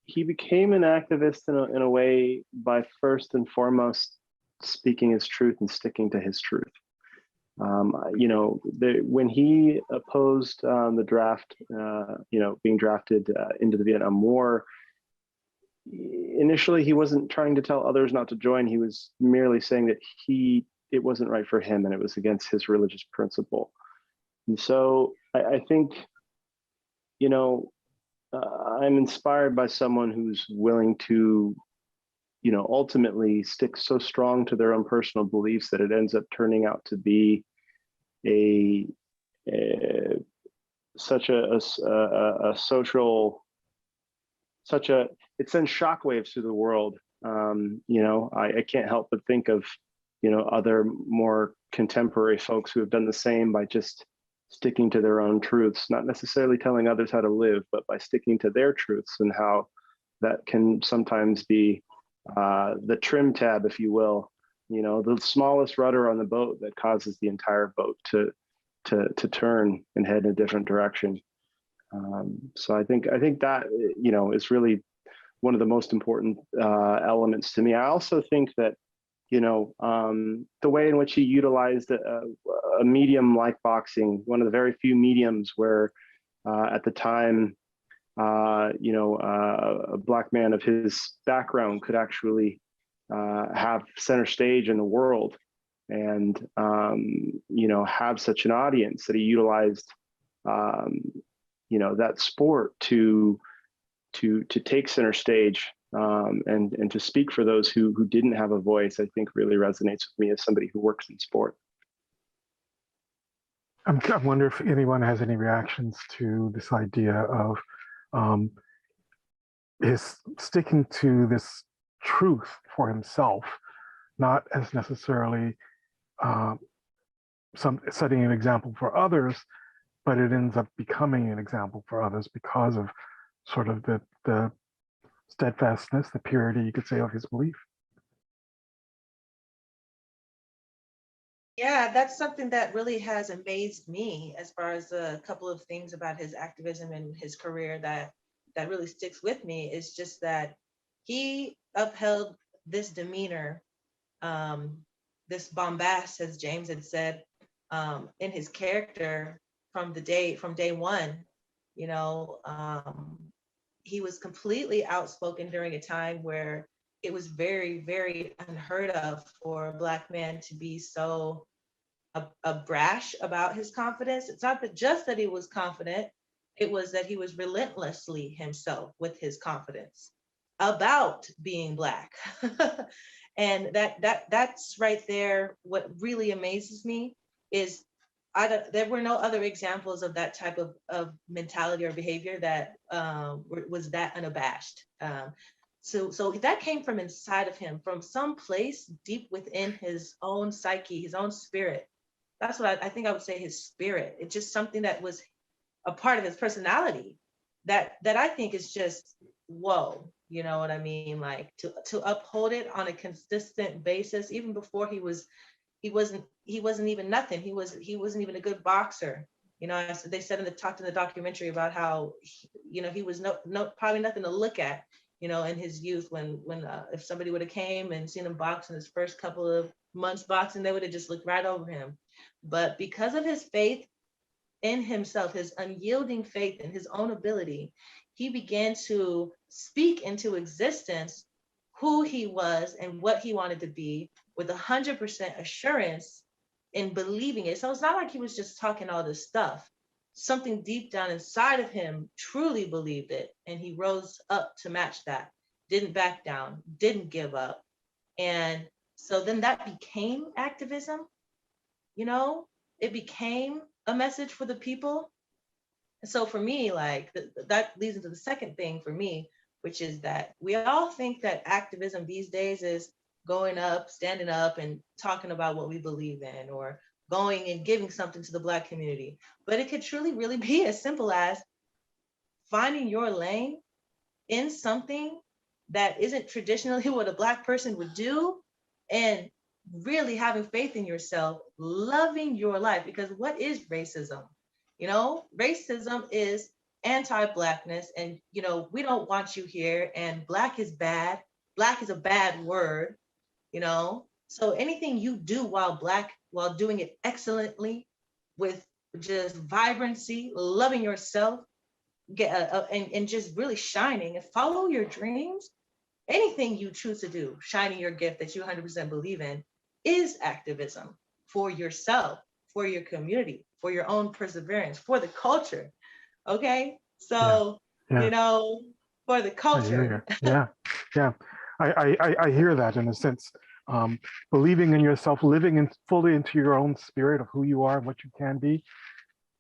he became an activist in a way by first and foremost speaking his truth and sticking to his truth. When he opposed the draft, being drafted into the Vietnam War, initially he wasn't trying to tell others not to join. He was merely saying that it wasn't right for him and it was against his religious principle. And so I think, I'm inspired by someone who's willing to, ultimately stick so strong to their own personal beliefs that it ends up turning out to be such a social, it sends shockwaves through the world. I can't help but think of, other more contemporary folks who have done the same by just sticking to their own truths, not necessarily telling others how to live, but by sticking to their truths, and how that can sometimes be the trim tab, if you will, the smallest rudder on the boat that causes the entire boat to turn and head in a different direction. So I think that, is really one of the most important elements to me. I also think that, the way in which he utilized a medium like boxing, one of the very few mediums where at the time, a Black man of his background could actually have center stage in the world and, have such an audience, that he utilized, that sport to take center stage and to speak for those who didn't have a voice, I think really resonates with me as somebody who works in sport. I wonder if anyone has any reactions to this idea of his sticking to this truth for himself, not as necessarily setting an example for others, but it ends up becoming an example for others because of sort of the steadfastness, the purity, you could say, of his belief. Yeah, that's something that really has amazed me as far as a couple of things about his activism and his career that really sticks with me, is just that he upheld this demeanor, this bombast, as James had said, in his character from day one. He was completely outspoken during a time where it was very, very unheard of for a Black man to be so brash about his confidence. It's not just that he was confident, it was that he was relentlessly himself with his confidence about being Black. And that's right there. What really amazes me is there were no other examples of that type of mentality or behavior that was that unabashed. So that came from inside of him, from some place deep within his own psyche, his own spirit. That's what I think I would say, his spirit. It's just something that was a part of his personality that I think is just, whoa, you know what I mean? Like to uphold it on a consistent basis, even before he wasn't even nothing. He wasn't even a good boxer. They said talked in the documentary about how he was no probably nothing to look at, in his youth, when if somebody would have came and seen him box in his first couple of months boxing, they would have just looked right over him. But because of his faith in himself, his unyielding faith in his own ability, he began to speak into existence who he was and what he wanted to be with 100% assurance in believing it. So it's not like he was just talking all this stuff. Something deep down inside of him truly believed it, and he rose up to match that, didn't back down, didn't give up. And so then that became activism. It became a message for the people. And so for me, like that leads into the second thing for me, which is that we all think that activism these days is going up, standing up and talking about what we believe in, or going and giving something to the Black community. But it could truly really be as simple as finding your lane in something that isn't traditionally what a Black person would do, and really having faith in yourself, loving your life. Because what is racism? You know, racism is anti-Blackness, and you know, we don't want you here, and Black is bad. Black is a bad word, you know. So anything you do while doing it excellently, with just vibrancy, loving yourself, and just really shining and follow your dreams. Anything you choose to do, shining your gift that you 100% believe in, is activism for yourself, for your community, for your own perseverance, for the culture. Okay, so you know, for the culture. Yeah. I hear that in a sense. Believing in yourself, living fully into your own spirit of who you are and what you can be,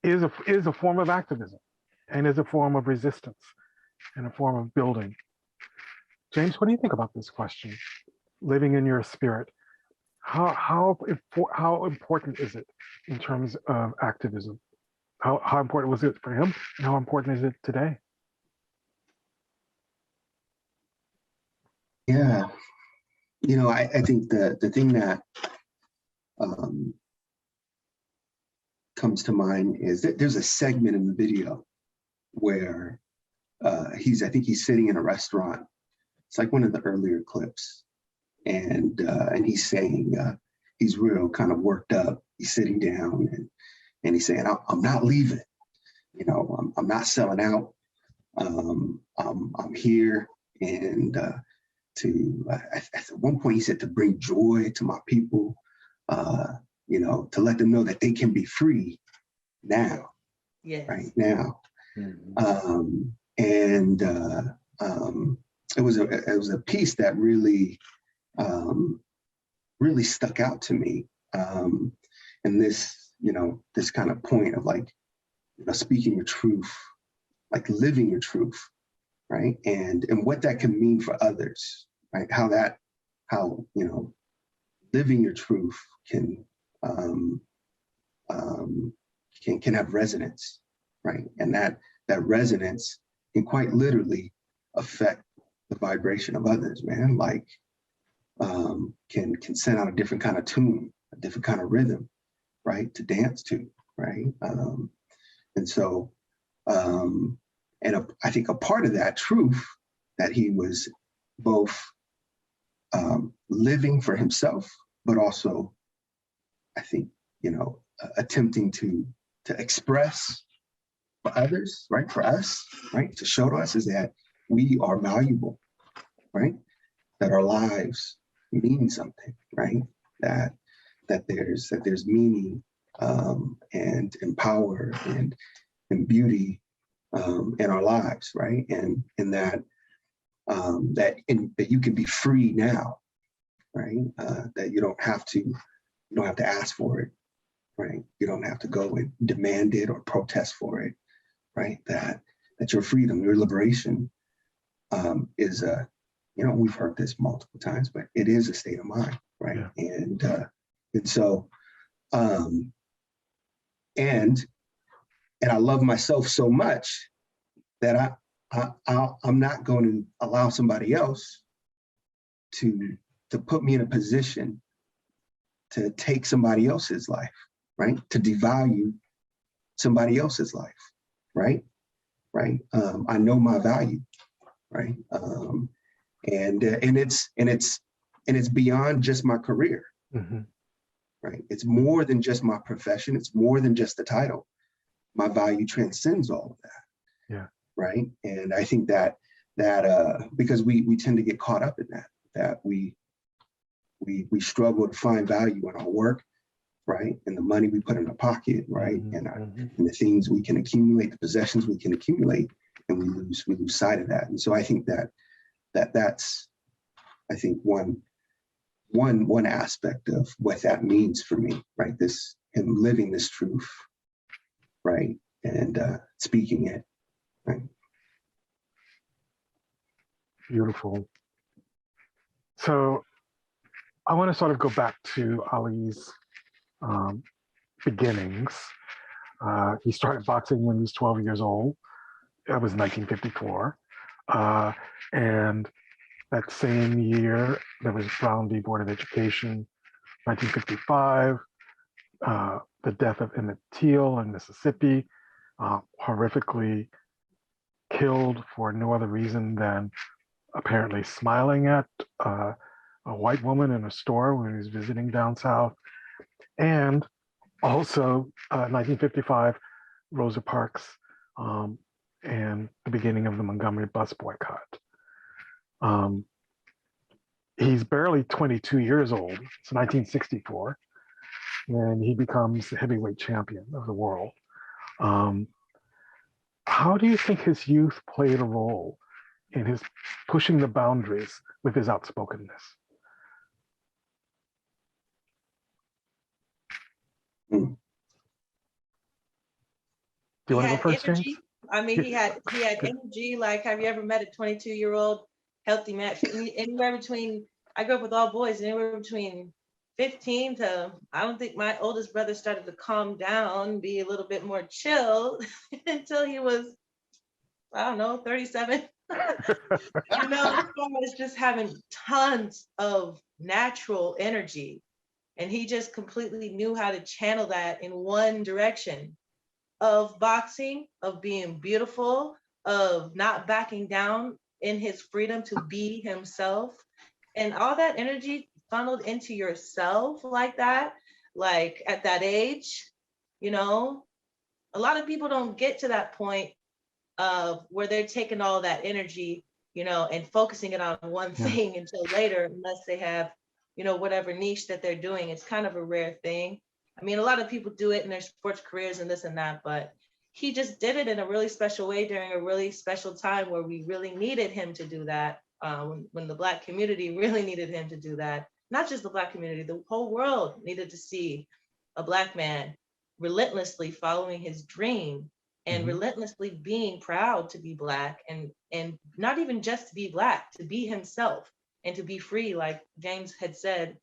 is a form of activism, and is a form of resistance, and a form of building. James, what do you think about this question? Living in your spirit. How important is it in terms of activism? How important was it for him, and how important is it today? Yeah, you know, I think the thing that comes to mind is that there's a segment in the video where I think he's sitting in a restaurant. It's like one of the earlier clips, and he's saying he's real kind of worked up. He's sitting down and he's saying, "I'm not leaving. You know, I'm not selling out. I'm here." And at one point he said, to bring joy to my people, you know, to let them know that they can be free now, right now. It was a piece that really really stuck out to me. And this, you know, this kind of point of like, you know, speaking your truth, like living your truth, right? And what that can mean for others, right? How you know, living your truth can have resonance, right? And that resonance can quite literally affect the vibration of others, man. Like can send out a different kind of tune, a different kind of rhythm, right? To dance to, right? And so, I think a part of that truth that he was both living for himself, but also, I think, you know, attempting to express for others, right? For us, right? To show to us is that we are valuable, right? That our lives mean something, right? That there's meaning and power and beauty in our lives, right? And that you can be free now, right? That you don't have to ask for it, right? You don't have to go and demand it or protest for it, right? That your freedom, your liberation is a, you know, we've heard this multiple times, but it is a state of mind, right? Yeah. And so and I love myself so much that I'm not going to allow somebody else to put me in a position to take somebody else's life, right? To devalue somebody else's life, right? Right. I know my value, right? And it's beyond just my career, right? It's more than just my profession. It's more than just the title. My value transcends all of that. Yeah. Right. And I think that because we tend to get caught up in that we struggle to find value in our work, right? And the money we put in our pocket, right? And the things we can accumulate, the possessions we can accumulate, and we lose sight of that. And so I think that's I think one aspect of what that means for me, right? Him living this truth, right? And speaking it, right? Beautiful. So I want to sort of go back to Ali's beginnings. He started boxing when he was 12 years old. That was 1954. And that same year, there was Brown v. Board of Education, 1955, the death of Emmett Till in Mississippi, horrifically killed for no other reason than apparently smiling at a white woman in a store when he was visiting down south. And also 1955, Rosa Parks and the beginning of the Montgomery bus boycott. He's barely 22 years old. It's 1964, and he becomes the heavyweight champion of the world. How do you think his youth played a role in his pushing the boundaries with his outspokenness? Do you want to go first, James? I mean, he had energy. Like, have you ever met a 22-year-old healthy man? Anywhere between, I grew up with all boys, anywhere between 15 to, I don't think my oldest brother started to calm down, be a little bit more chill until he was, I don't know, 37. You know, was just having tons of natural energy. And he just completely knew how to channel that in one direction of boxing, of being beautiful, of not backing down in his freedom to be himself. And all that energy funneled into yourself like that, like at that age, you know, a lot of people don't get to that point of where they're taking all that energy, you know, and focusing it on one thing until later, unless they have, you know, whatever niche that they're doing. It's kind of a rare thing. I mean, a lot of people do it in their sports careers and this and that, but he just did it in a really special way during a really special time where we really needed him to do that. When the Black community really needed him to do that. Not just the Black community, the whole world needed to see a Black man relentlessly following his dream and relentlessly being proud to be Black, and not even just to be Black, to be himself and to be free, like James had said,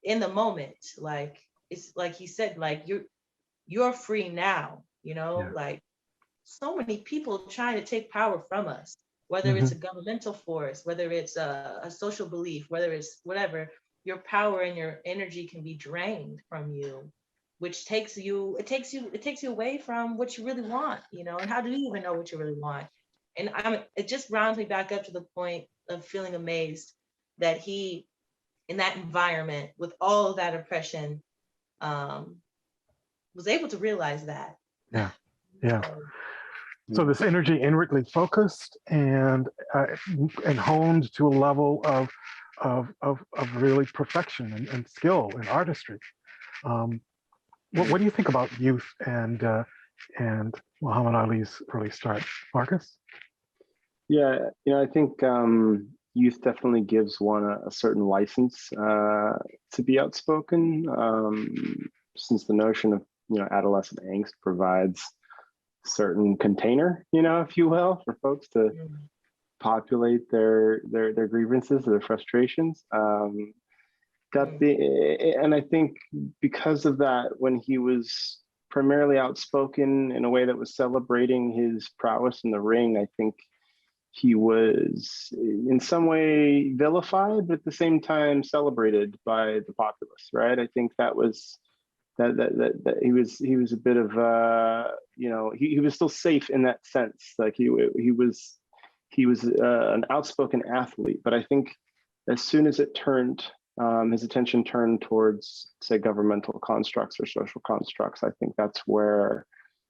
in the moment. Like, it's like he said, like, you're free now, you know, like so many people trying to take power from us, whether it's a governmental force, whether it's a social belief, whether it's whatever, your power and your energy can be drained from you, which takes you away from what you really want, you know, and how do you even know what you really want? And it just rounds me back up to the point of feeling amazed that he, in that environment with all of that oppression, was able to realize that. Yeah. So this energy inwardly focused and honed to a level of really perfection and skill and artistry. What do you think about youth and Muhammad Ali's early start, Marcus? Yeah, you know, I think youth definitely gives one a certain license to be outspoken, since the notion of, you know, adolescent angst provides certain container, you know, if you will, for folks to populate their grievances or their frustrations. And I think because of that, when he was primarily outspoken in a way that was celebrating his prowess in the ring, I think he was in some way vilified, but at the same time celebrated by the populace, right? I think that was that he was a bit of you know, he was still safe in that sense. Like he was an outspoken athlete, but I think as soon as it turned, his attention turned towards, say, governmental constructs or social constructs, I think that's where,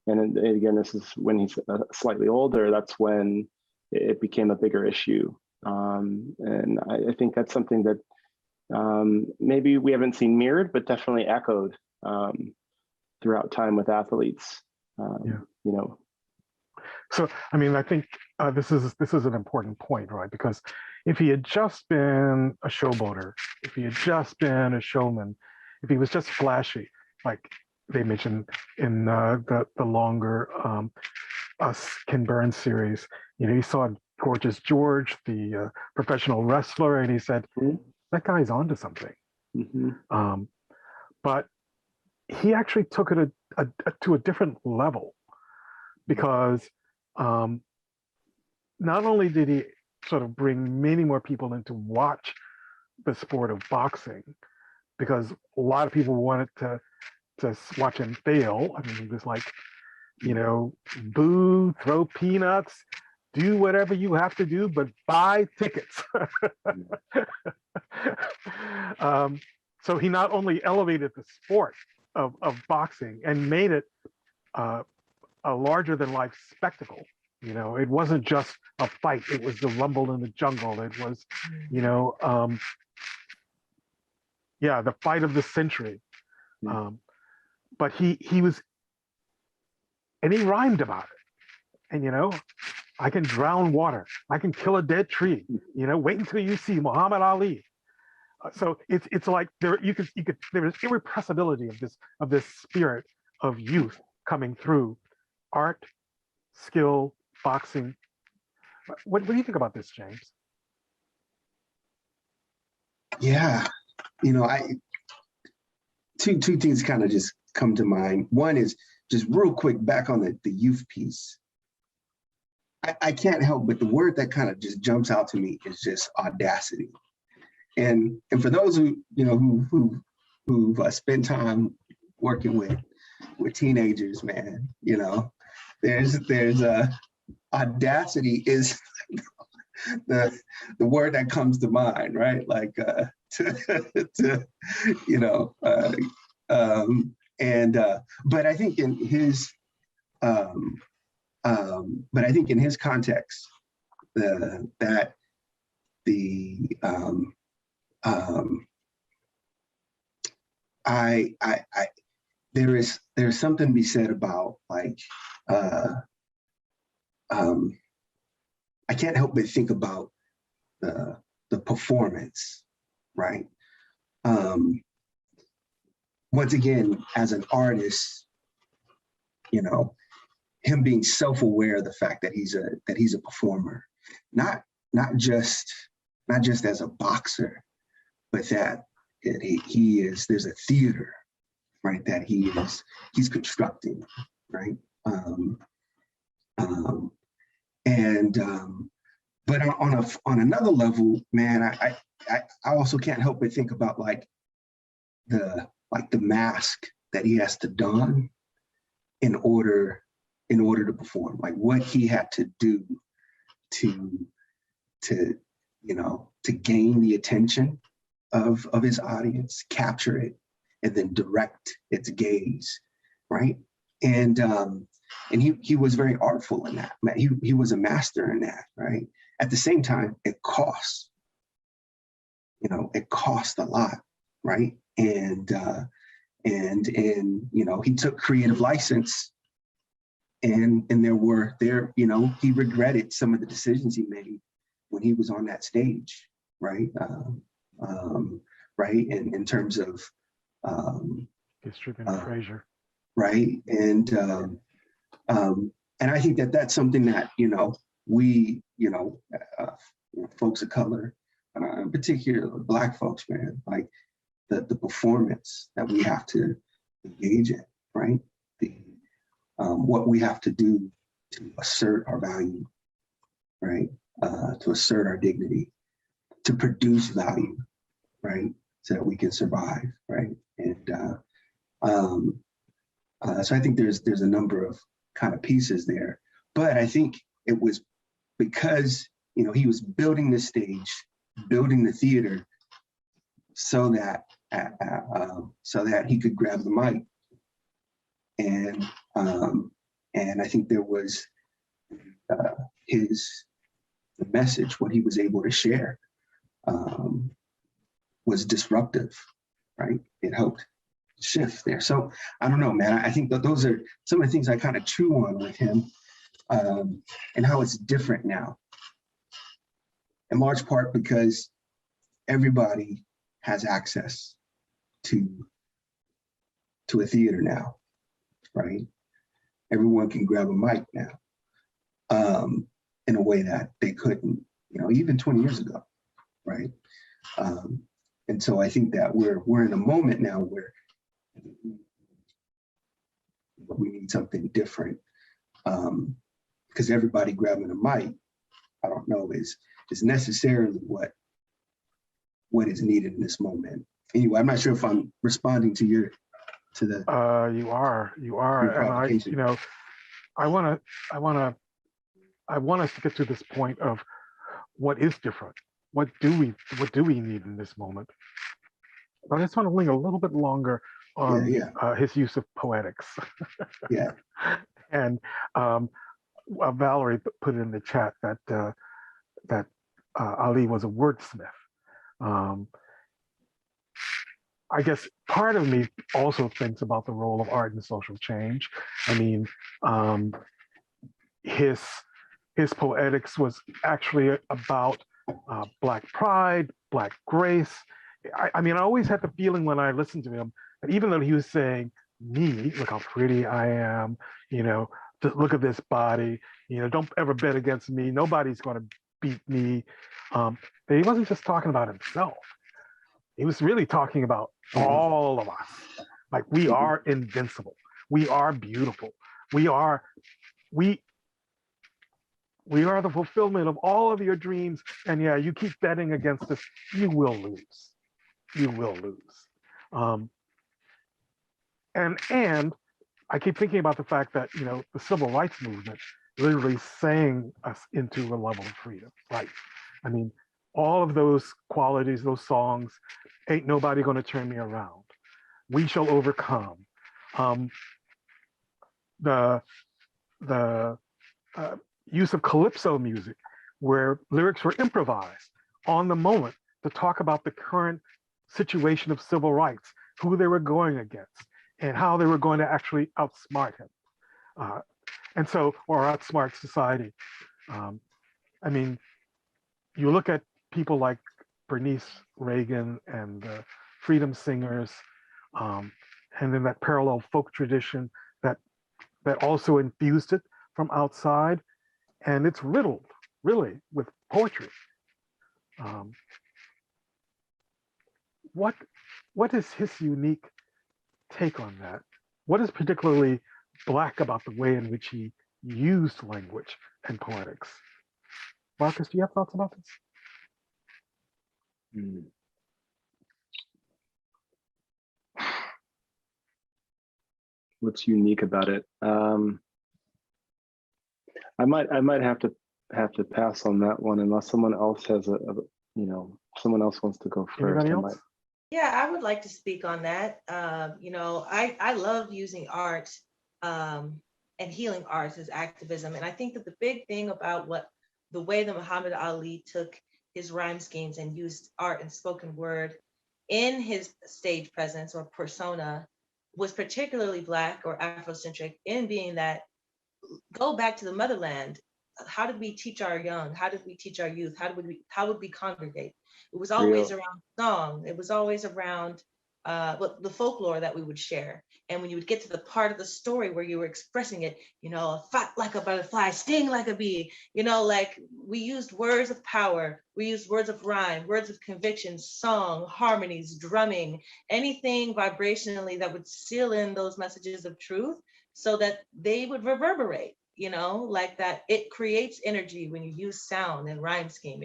and again, this is when he's slightly older, that's when it became a bigger issue. And I think that's something that maybe we haven't seen mirrored, but definitely echoed throughout time with athletes, you know. So, I mean, I think this is an important point, right? Because if he had just been a showboater, if he had just been a showman, if he was just flashy, like they mentioned in the longer Ken Burns series, you know, he saw Gorgeous George, the professional wrestler, and he said, that guy's onto something. But he actually took it to a different level, because not only did he sort of bring many more people in to watch the sport of boxing, because a lot of people wanted to watch him fail. I mean, he was like, you know, boo, throw peanuts, do whatever you have to do, but buy tickets. So he not only elevated the sport of boxing and made it a larger than life spectacle. You know, it wasn't just a fight. It was the rumble in the jungle. It was, you know, the fight of the century. But he was, and he rhymed about it. And, you know, I can drown water. I can kill a dead tree. You know, wait until you see Muhammad Ali. So it's like there was irrepressibility of this spirit of youth coming through art, skill, boxing. What do you think about this, James? Yeah, you know, two things kind of just come to mind. One is just real quick back on the youth piece. I can't help but the word that kind of just jumps out to me is just audacity. And for those who, you know, who've spent time working with teenagers, man, you know, there's audacity is the word that comes to mind, right? Like to you know, but I think in his context, there's something to be said about like I can't help but think about the performance, right? Once again, as an artist, you know, him being self-aware of the fact that he's a performer, not just as a boxer, but that there's a theater, right, that he's constructing, right? But on another level, man, I also can't help but think about like the mask that he has to don in order to perform, like what he had to do to you know, to gain the attention of his audience, capture it, and then direct its gaze, right? And he was very artful in that. He was a master in that, right? At the same time, it costs. You know, it cost a lot, right? And you know, he took creative license, and you know, he regretted some of the decisions he made when he was on that stage, right? Right, in terms of distributing Fraser, right, and I think that that's something that, you know, we, you know, folks of color, in particular Black folks, man, like the performance that we have to engage in, right? What we have to do to assert our value, right? To assert our dignity, to produce value, right? So that we can survive, right? And so I think there's a number of kind of pieces there, but I think it was because, you know, he was building the stage, building the theater, so that he could grab the mic, and I think there was the message, what he was able to share, was disruptive, right? It helped shift there. So I don't know, man. I think that those are some of the things I kind of chew on with him, and how it's different now. In large part because everybody has access to a theater now, right? Everyone can grab a mic now, in a way that they couldn't, you know, even 20 years ago, right? And so I think that we're in a moment now where we need something different, because everybody grabbing a mic, I don't know, is necessarily what is needed in this moment. Anyway, I'm not sure if I'm responding to the you are, and I want us to get to this point of what is different. What do we need in this moment? But I just want to linger a little bit longer on his use of poetics. Yeah. And Valerie put in the chat that Ali was a wordsmith. I guess part of me also thinks about the role of art in social change. I mean, his poetics was actually about Black pride, Black grace. I mean, I always had the feeling when I listened to him that even though he was saying, me, look how pretty I am, just look at this body, don't ever bet against me, nobody's going to beat me. But he wasn't just talking about himself. He was really talking about all of us. Like, we are invincible. We are beautiful. We are the fulfillment of all of your dreams. And yeah, you keep betting against us, you will lose. You will lose. And I keep thinking about the fact that, the civil rights movement literally sang us into a level of freedom. Right? I mean, all of those qualities, those songs, ain't nobody gonna turn me around. We shall overcome. The use of calypso music, where lyrics were improvised on the moment to talk about the current situation of civil rights, who they were going against, and how they were going to actually outsmart him. Or outsmart society. I mean, you look at people like Bernice Reagan and the Freedom Singers, and then that parallel folk tradition that also infused it from outside, and it's riddled, really, with poetry. What is his unique take on that? What is particularly Black about the way in which he used language and poetics? Marcus, do you have thoughts about this? What's unique about it? I might have to pass on that one unless someone else has someone else wants to go first. Anybody else? Yeah, I would like to speak on that. I love using art and healing arts as activism. And I think that the big thing about the way that Muhammad Ali took his rhyme schemes and used art and spoken word in his stage presence or persona was particularly Black or Afrocentric, in being that, go back to the motherland. How did we teach our young? How did we teach our youth? How would we congregate? It was always around song. It was always around the folklore that we would share. And when you would get to the part of the story where you were expressing it, fight like a butterfly, sting like a bee, like we used words of power, we used words of rhyme, words of conviction, song, harmonies, drumming, anything vibrationally that would seal in those messages of truth so that they would reverberate. Like that, it creates energy when you use sound and rhyme scheme.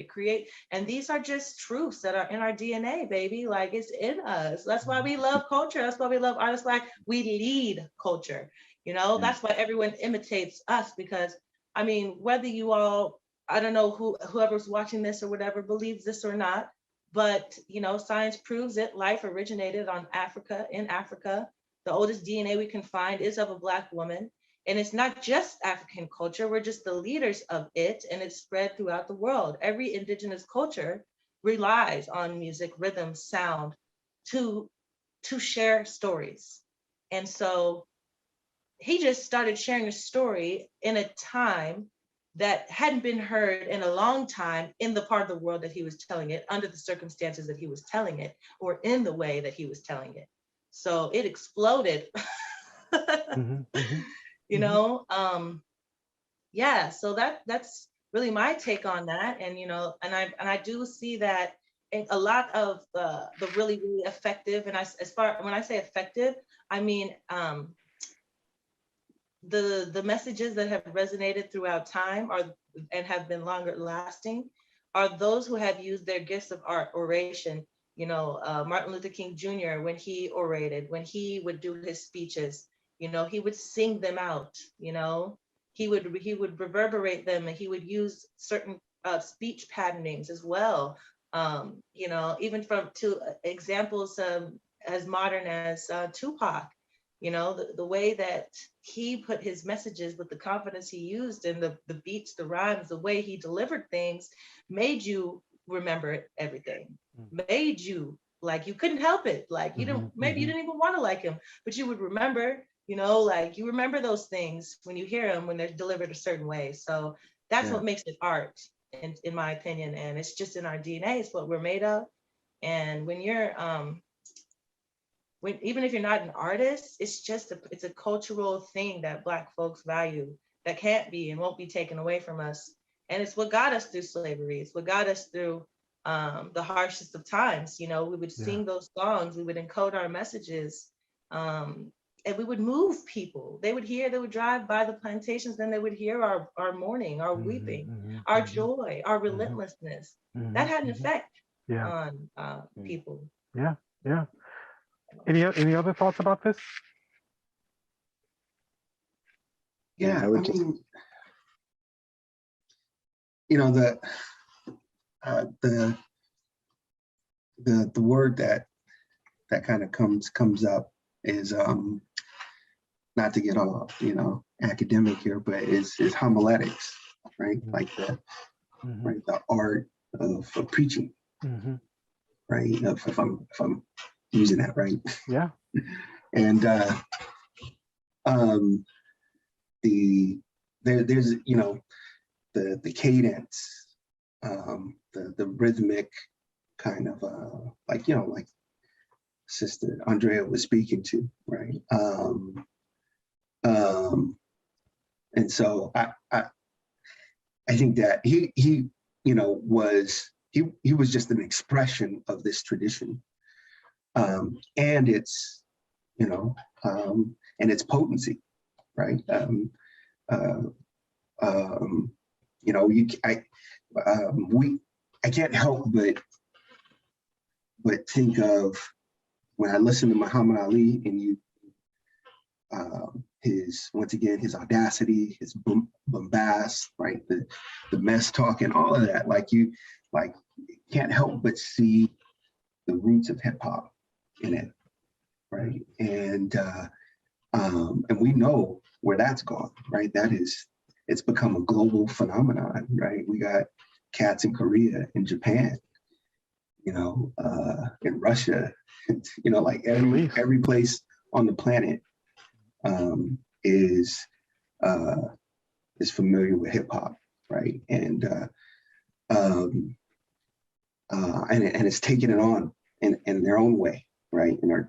And these are just truths that are in our DNA, baby. Like, it's in us. That's why we love culture. That's why we love artists. Like, we lead culture. That's why everyone imitates us, because, I mean, whether you all, I don't know whoever's watching this or whatever believes this or not, but, science proves it. Life originated in Africa. The oldest DNA we can find is of a Black woman. And it's not just African culture, we're just the leaders of it, and it's spread throughout the world. Every indigenous culture relies on music, rhythm, sound to share stories. And so he just started sharing a story in a time that hadn't been heard in a long time in the part of the world that he was telling it, under the circumstances that he was telling it, or in the way that he was telling it. So it exploded. So that's really my take on that. And I do see that a lot of the really, really effective, and when I say effective, I mean the messages that have resonated throughout time and have been longer lasting are those who have used their gifts of art, oration. You know, Martin Luther King Jr., when he orated, when he would do his speeches, you know, he would sing them out, you know, he would reverberate them, and he would use certain speech patternings as well. You know, even to examples as modern as Tupac, you know, the way that he put his messages with the confidence he used, and the beats, the rhymes, the way he delivered things made you remember everything, made you, like, you couldn't help it. Like, you didn't, maybe you didn't even want to like him, but you would remember, you know, like, you remember those things when you hear them, when they're delivered a certain way. So that's what makes it art, in my opinion. And it's just in our DNA, it's what we're made of. And when you're, even if you're not an artist, it's a cultural thing that Black folks value, that can't be and won't be taken away from us. And it's what got us through slavery. It's what got us through the harshest of times. You know, we would sing those songs, we would encode our messages, and we would move people. They would drive by the plantations, then they would hear our mourning, our weeping, our joy, our relentlessness. That had an effect on people. Yeah, yeah. Any other thoughts about this? Yeah, I mean, you know, the word that kind of comes up is not to get all, you know, academic here, but is homiletics, right? Like the art of preaching, right? If I'm using that right. Yeah. And there's, you know, the cadence, the rhythmic kind of like, you know, like Sister Aundrea was speaking to, right? And so I think that he you know, he was just an expression of this tradition. And its, you know, and its potency, right? You know, I can't help but think of when I listen to Muhammad Ali, and once again his audacity, his bombast, right? The mess talk and all of that. Like you can't help but see the roots of hip hop in it, right? And we know where that's gone, right? It's become a global phenomenon, right? We got cats in Korea, in Japan, you know, in Russia, you know, like every place on the planet is familiar with hip hop, right? And it's taking it on in their own way, right? And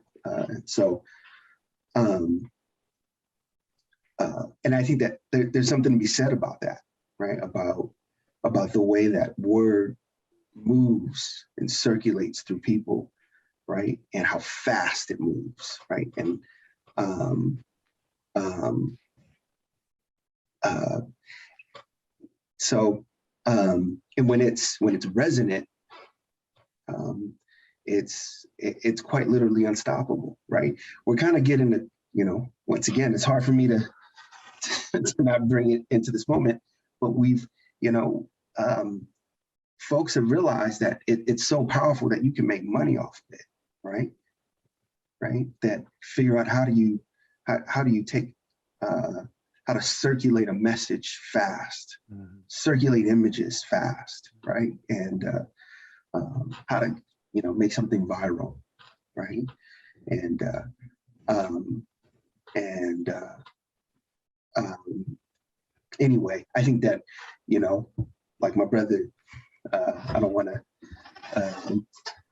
I think that there's something to be said about that, right? About the way that word moves and circulates through people, right? And how fast it moves, right? And and when it's resonant, it's quite literally unstoppable, right? We're kind of getting to, you know, once again, it's hard for me to not bring it into this moment, but we've, you know, folks have realized that it's so powerful that you can make money off of it, right? Right? That figure out how do you take, how to circulate a message fast, circulate images fast, right? And how to, you know, make something viral, right? And anyway, I think that, you know, like my brother, I don't want to,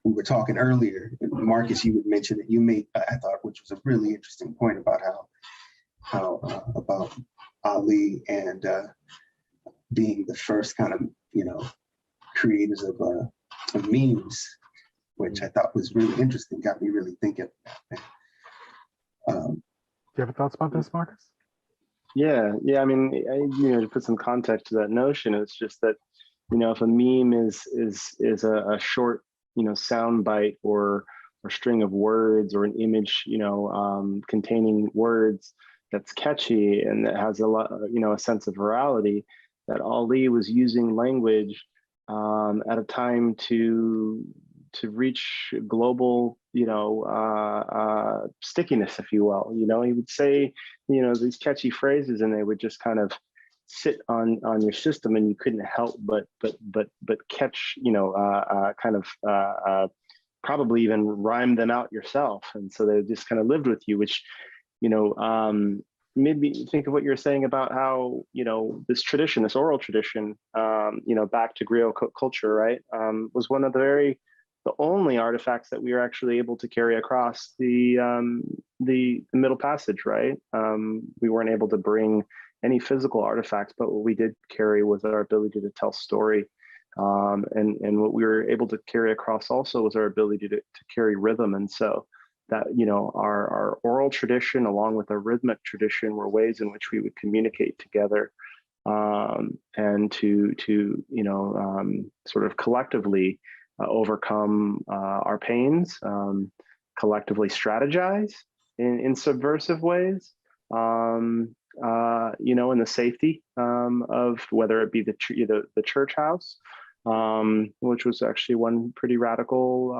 we were talking earlier, Marcus, you would mention that you made, I thought, which was a really interesting point about how about Ali and being the first kind of, you know, creators of memes, which I thought was really interesting, got me really thinking. Do you have thoughts about this, Marcus? Yeah, I mean, to put some context to that notion, it's just that, if a meme is a short, sound bite or string of words or an image, containing words that's catchy and that has a lot, a sense of virality, that Ali was using language at a time to reach global, stickiness, if you will. He would say, these catchy phrases, and they would just kind of sit on your system, and you couldn't help but catch, probably even rhyme them out yourself. And so they just kind of lived with you, which, made me think of what you're saying about how, this tradition, this oral tradition, back to griot culture, right, was one of the only artifacts that we were actually able to carry across the Middle Passage, right? We weren't able to bring any physical artifacts, but what we did carry was our ability to tell story. And what we were able to carry across also was our ability to carry rhythm. And so that, our oral tradition along with our rhythmic tradition were ways in which we would communicate together, and to sort of collectively overcome our pains, collectively strategize in subversive ways, in the safety of whether it be the church house, which was actually one pretty radical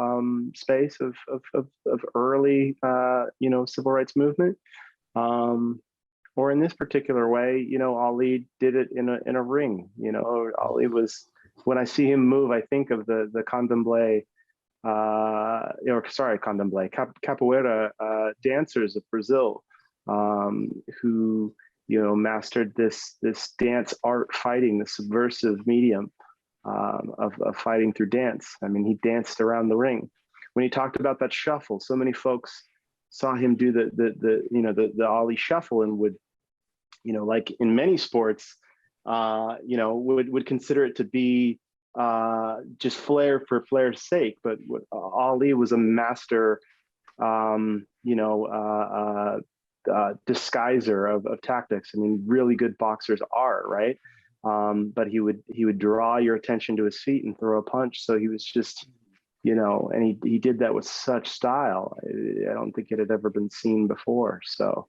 space of early civil rights movement, or in this particular way, Ali did it in a ring. Ali was, when I see him move, I think of the candomblé, capoeira dancers of Brazil, who mastered this dance art, fighting, the subversive medium of fighting through dance. I mean, he danced around the ring. When he talked about that shuffle, so many folks saw him do the Ali shuffle and would, like in many sports, would consider it to be just flair for flair's sake. But Ali was a master, disguiser of tactics. I mean, really good boxers are, right? But he would draw your attention to his feet and throw a punch. So he was just, and he did that with such style. I don't think it had ever been seen before. So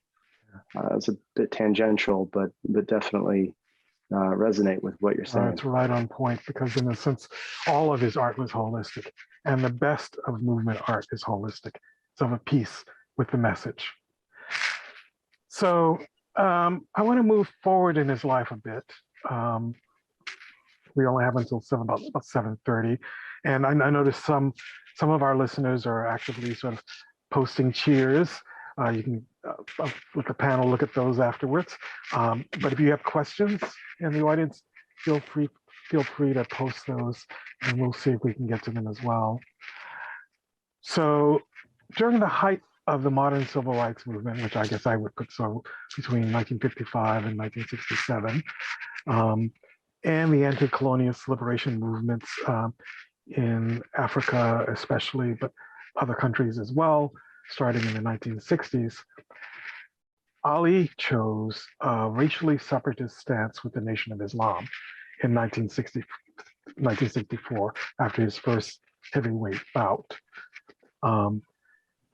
it was a bit tangential, but definitely resonate with what you're saying. It's right on point, because in a sense, all of his art was holistic, and the best of movement art is holistic. It's of a piece with the message. So I want to move forward in his life a bit. We only have until about 7:30, and I noticed some of our listeners are actively sort of posting cheers. You can, with the panel, look at those afterwards. But if you have questions in the audience, feel free to post those, and we'll see if we can get to them as well. So during the height of the modern civil rights movement, which I guess I would put between 1955 and 1967, and the anti-colonialist liberation movements in Africa especially, but other countries as well, starting in the 1960s, Ali chose a racially separatist stance with the Nation of Islam in 1964, after his first heavyweight bout.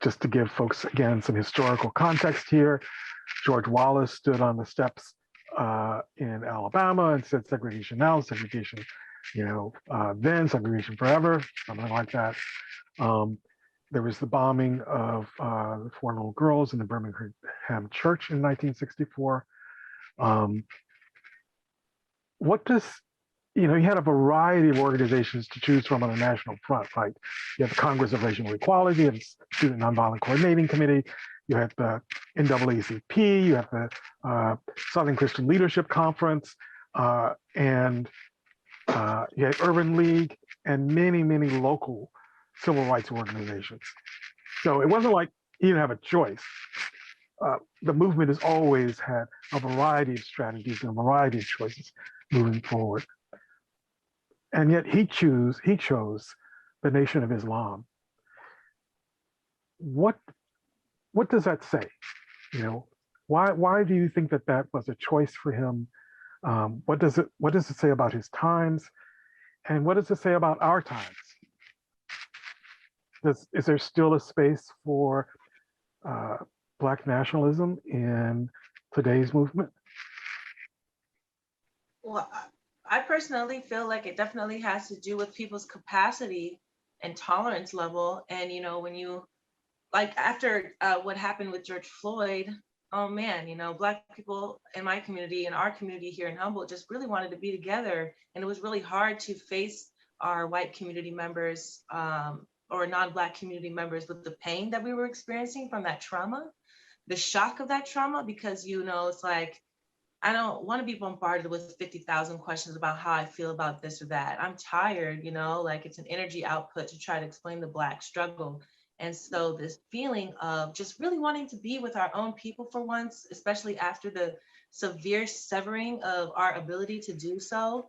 Just to give folks, again, some historical context here, George Wallace stood on the steps in Alabama and said, segregation now, segregation, then, segregation forever, something like that. There was the bombing of the 4 little girls in the Birmingham church in 1964. You had a variety of organizations to choose from on the national front, right? You have the Congress of Racial Equality, you have the Student Nonviolent Coordinating Committee, you have the NAACP, you have the Southern Christian Leadership Conference, and you had Urban League, and many, many local civil rights organizations. So it wasn't like he didn't have a choice. The movement has always had a variety of strategies and a variety of choices moving forward. And yet he chose the Nation of Islam what does that say? You know, why do you think that that was a choice for him? What does it say about his times, and what does it say about our times? Is there still a space for Black nationalism in today's movement? Well, I personally feel like it definitely has to do with people's capacity and tolerance level. And, you know, when you, like after what happened with George Floyd, oh man, you know, Black people in my community and our community here in Humboldt just really wanted to be together. And it was really hard to face our white community members or non-Black community members with the pain that we were experiencing from that trauma, the shock of that trauma, because, you know, it's like, I don't want to be bombarded with 50,000 questions about how I feel about this or that. I'm tired, you know, like it's an energy output to try to explain the Black struggle. And so this feeling of just really wanting to be with our own people for once, especially after the severe severing of our ability to do so,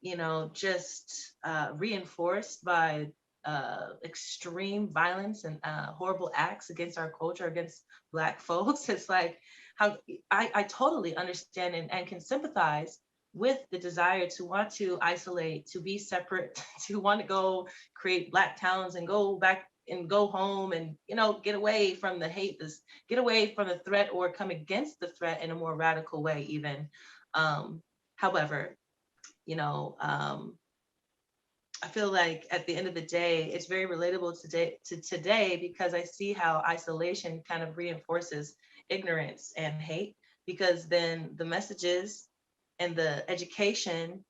you know, just reinforced by extreme violence and horrible acts against our culture, against Black folks. It's like, how I totally understand and can sympathize with the desire to want to isolate, to be separate, to want to go create Black towns and go back and go home and, you know, get away from the hate, get away from the threat or come against the threat in a more radical way even. However, you know, I feel like at the end of the day, it's very relatable to today because I see how isolation kind of reinforces ignorance and hate, because then the messages and the education,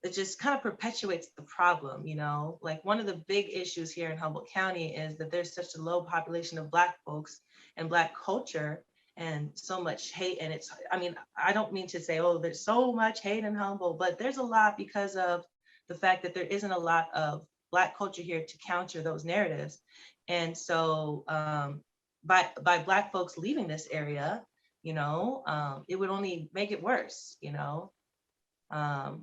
it just kind of perpetuates the problem, you know? Like one of the big issues here in Humboldt County is that there's such a low population of Black folks and Black culture and so much hate. And it's, I mean, I don't mean to say, oh, there's so much hate in Humboldt, but there's a lot because of the fact that there isn't a lot of Black culture here to counter those narratives. And so by Black folks leaving this area, you know, it would only make it worse, you know? So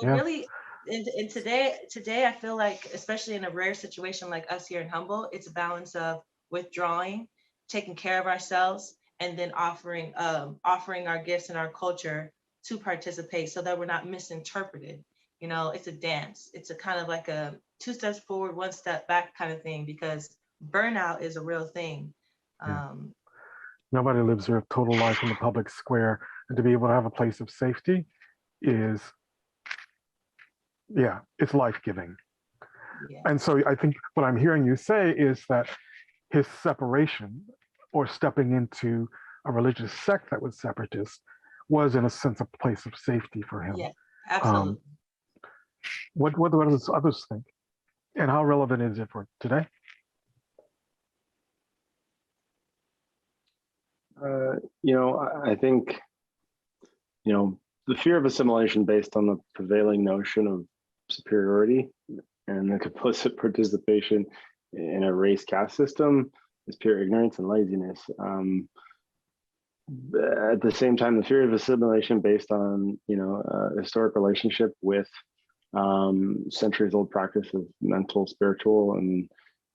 really, and today I feel like, especially in a rare situation like us here in Humboldt, it's a balance of withdrawing, taking care of ourselves, and then offering our gifts and our culture to participate so that we're not misinterpreted. You know, it's a dance. It's a kind of like a 2 steps forward, 1 step back kind of thing, because burnout is a real thing. Nobody lives their total life in the public square, and to be able to have a place of safety is, yeah, it's life-giving. Yeah. And so I think what I'm hearing you say is that his separation or stepping into a religious sect that was separatist was in a sense a place of safety for him. Yeah, absolutely. What does others think? And how relevant is it for today? You know, I think, you know, the fear of assimilation based on the prevailing notion of superiority and the complicit participation in a race caste system is pure ignorance and laziness. At the same time, the fear of assimilation based on, you know, a historic relationship with centuries-old practice of mental, spiritual, and,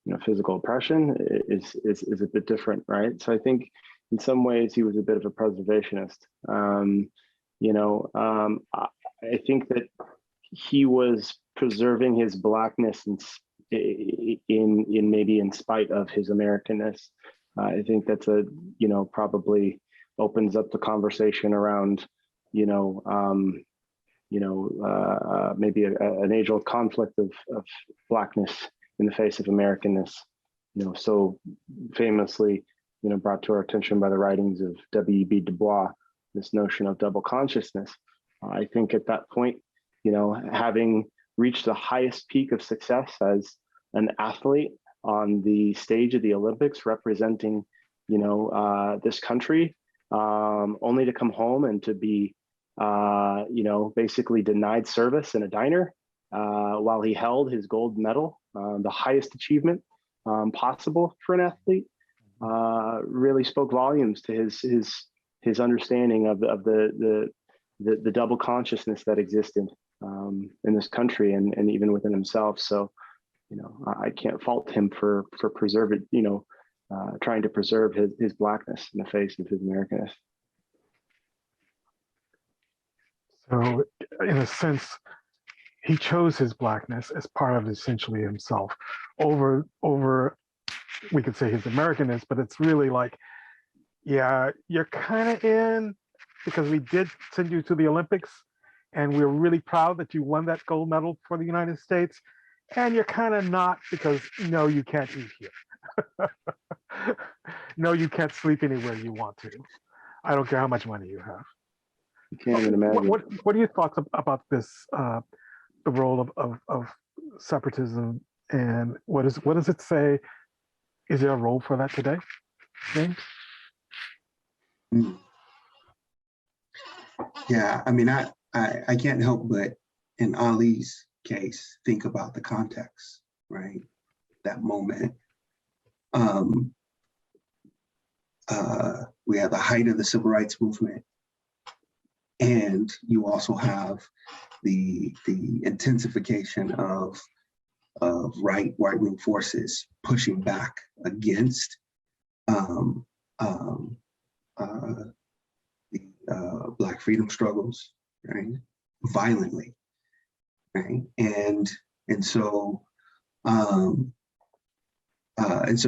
you know, physical oppression is a bit different, right? So I think in some ways he was a bit of a preservationist. You know, I think that he was preserving his Blackness in maybe in spite of his Americanness. I think that's a, you know, probably opens up the conversation around, you know, maybe an age-old conflict of Blackness in the face of Americanness, you know, so famously, you know, brought to our attention by the writings of W.E.B. Du Bois, this notion of double consciousness. I think at that point, you know, having reached the highest peak of success as an athlete on the stage of the Olympics, representing, you know, this country, only to come home and to be, you know, basically denied service in a diner while he held his gold medal, the highest achievement possible for an athlete, really spoke volumes to his understanding of the double consciousness that existed in this country and even within himself. So I can't fault him for preserving, trying to preserve his blackness in the face of his Americanness. So in a sense, he chose his blackness as part of essentially himself over, we could say his Americanness, but it's really like, yeah, you're kind of in because we did send you to the Olympics and we're really proud that you won that gold medal for the United States. And you're kind of not because no, you can't eat here. No, you can't sleep anywhere you want to. I don't care how much money you have. You can't even imagine. What are your thoughts about this, the role of separatism, and what does it say? Is there a role for that today, James? Yeah, I mean, I can't help but in Ali's case think about the context, right? That moment. We have the height of the civil rights movement, and you also have the intensification of white wing forces pushing back against the Black freedom struggles, right? Violently, right? And so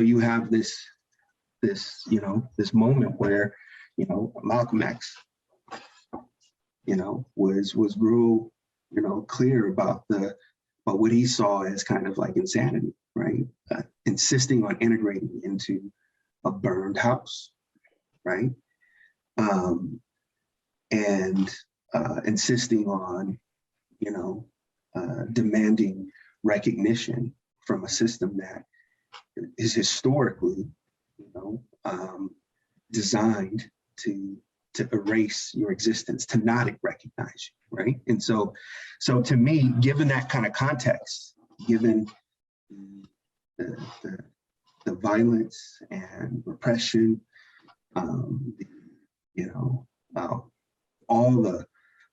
you have this moment where Malcolm X was real clear about what he saw as kind of like insanity, right? Insisting on integrating into a burned house, right? And insisting on demanding recognition from a system that is historically designed to erase your existence, to not recognize you, right? And so to me, given that kind of context, given the violence and repression, all the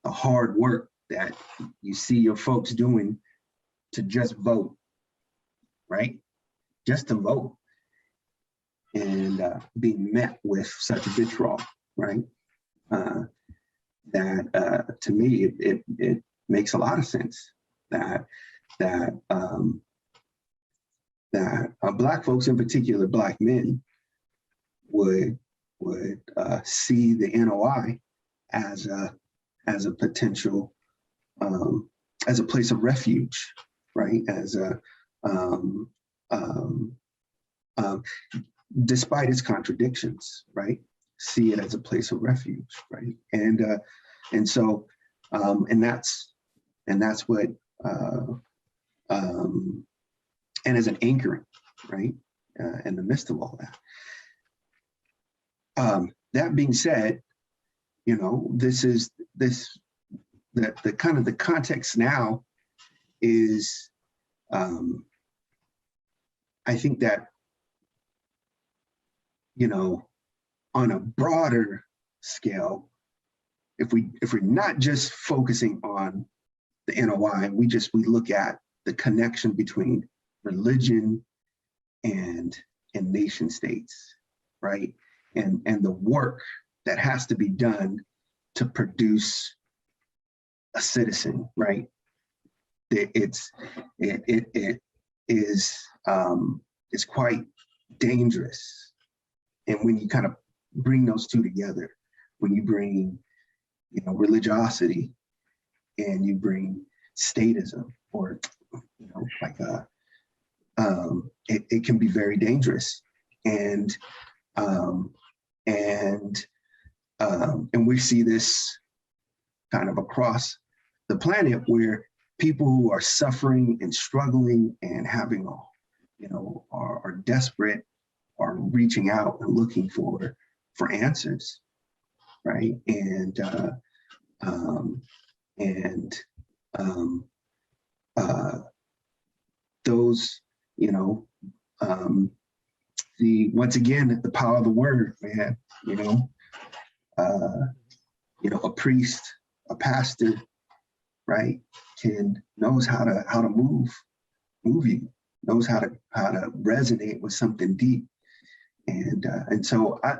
hard work that you see your folks doing to just vote, right? Just to vote, and being met with such vitriol, right? That to me, it makes a lot of sense that Black folks, in particular Black men, would see the NOI as a potential, as a place of refuge, right? Despite its contradictions, right? See it as a place of refuge, right? And that's what and as an anchoring, right? In the midst of all that. That being said, the kind of the context now is, I think that, on a broader scale, if we're not just focusing on the NOI, we look at the connection between religion and nation states, right? And the work that has to be done to produce a citizen, right? It is quite dangerous. And when you kind of bring those two together, when you bring, religiosity and you bring statism, or, it can be very dangerous. And we see this kind of across the planet, where people who are suffering and struggling and having are desperate, are reaching out and looking for answers, right? And those, once again, the power of the word, man. A priest, a pastor, right, knows how to move you, knows how to resonate with something deep. And so I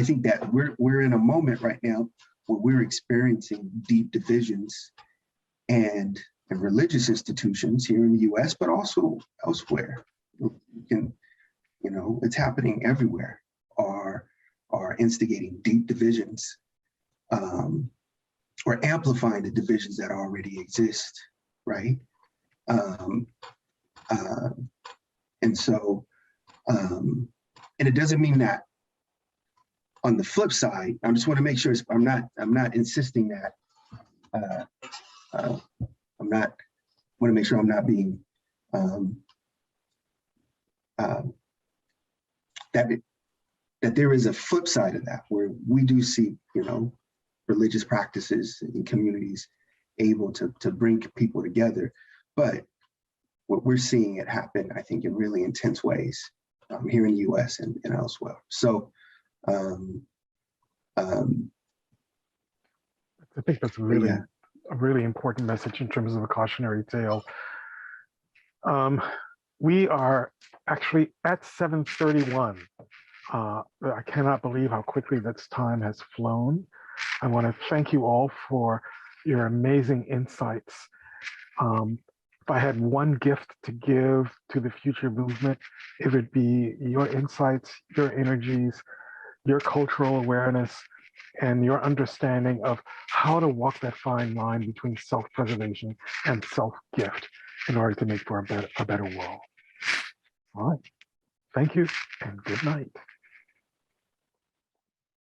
think that we're in a moment right now where we're experiencing deep divisions and religious institutions here in the US, but also elsewhere. It's happening everywhere, are instigating deep divisions, or amplifying the divisions that already exist, right? And it doesn't mean that on the flip side, I just want to make sure I'm not insisting that want to make sure I'm not being that there is a flip side of that, where we do see, religious practices in communities able to bring people together. But what we're seeing it happen, I think, in really intense ways here in the US and elsewhere. So I think that's a really important message in terms of a cautionary tale. We are actually at 7:31. I cannot believe how quickly this time has flown. I want to thank you all for your amazing insights. If I had one gift to give to the future movement, it would be your insights, your energies, your cultural awareness, and your understanding of how to walk that fine line between self-preservation and self-gift in order to make for a better world. All right. Thank you and good night.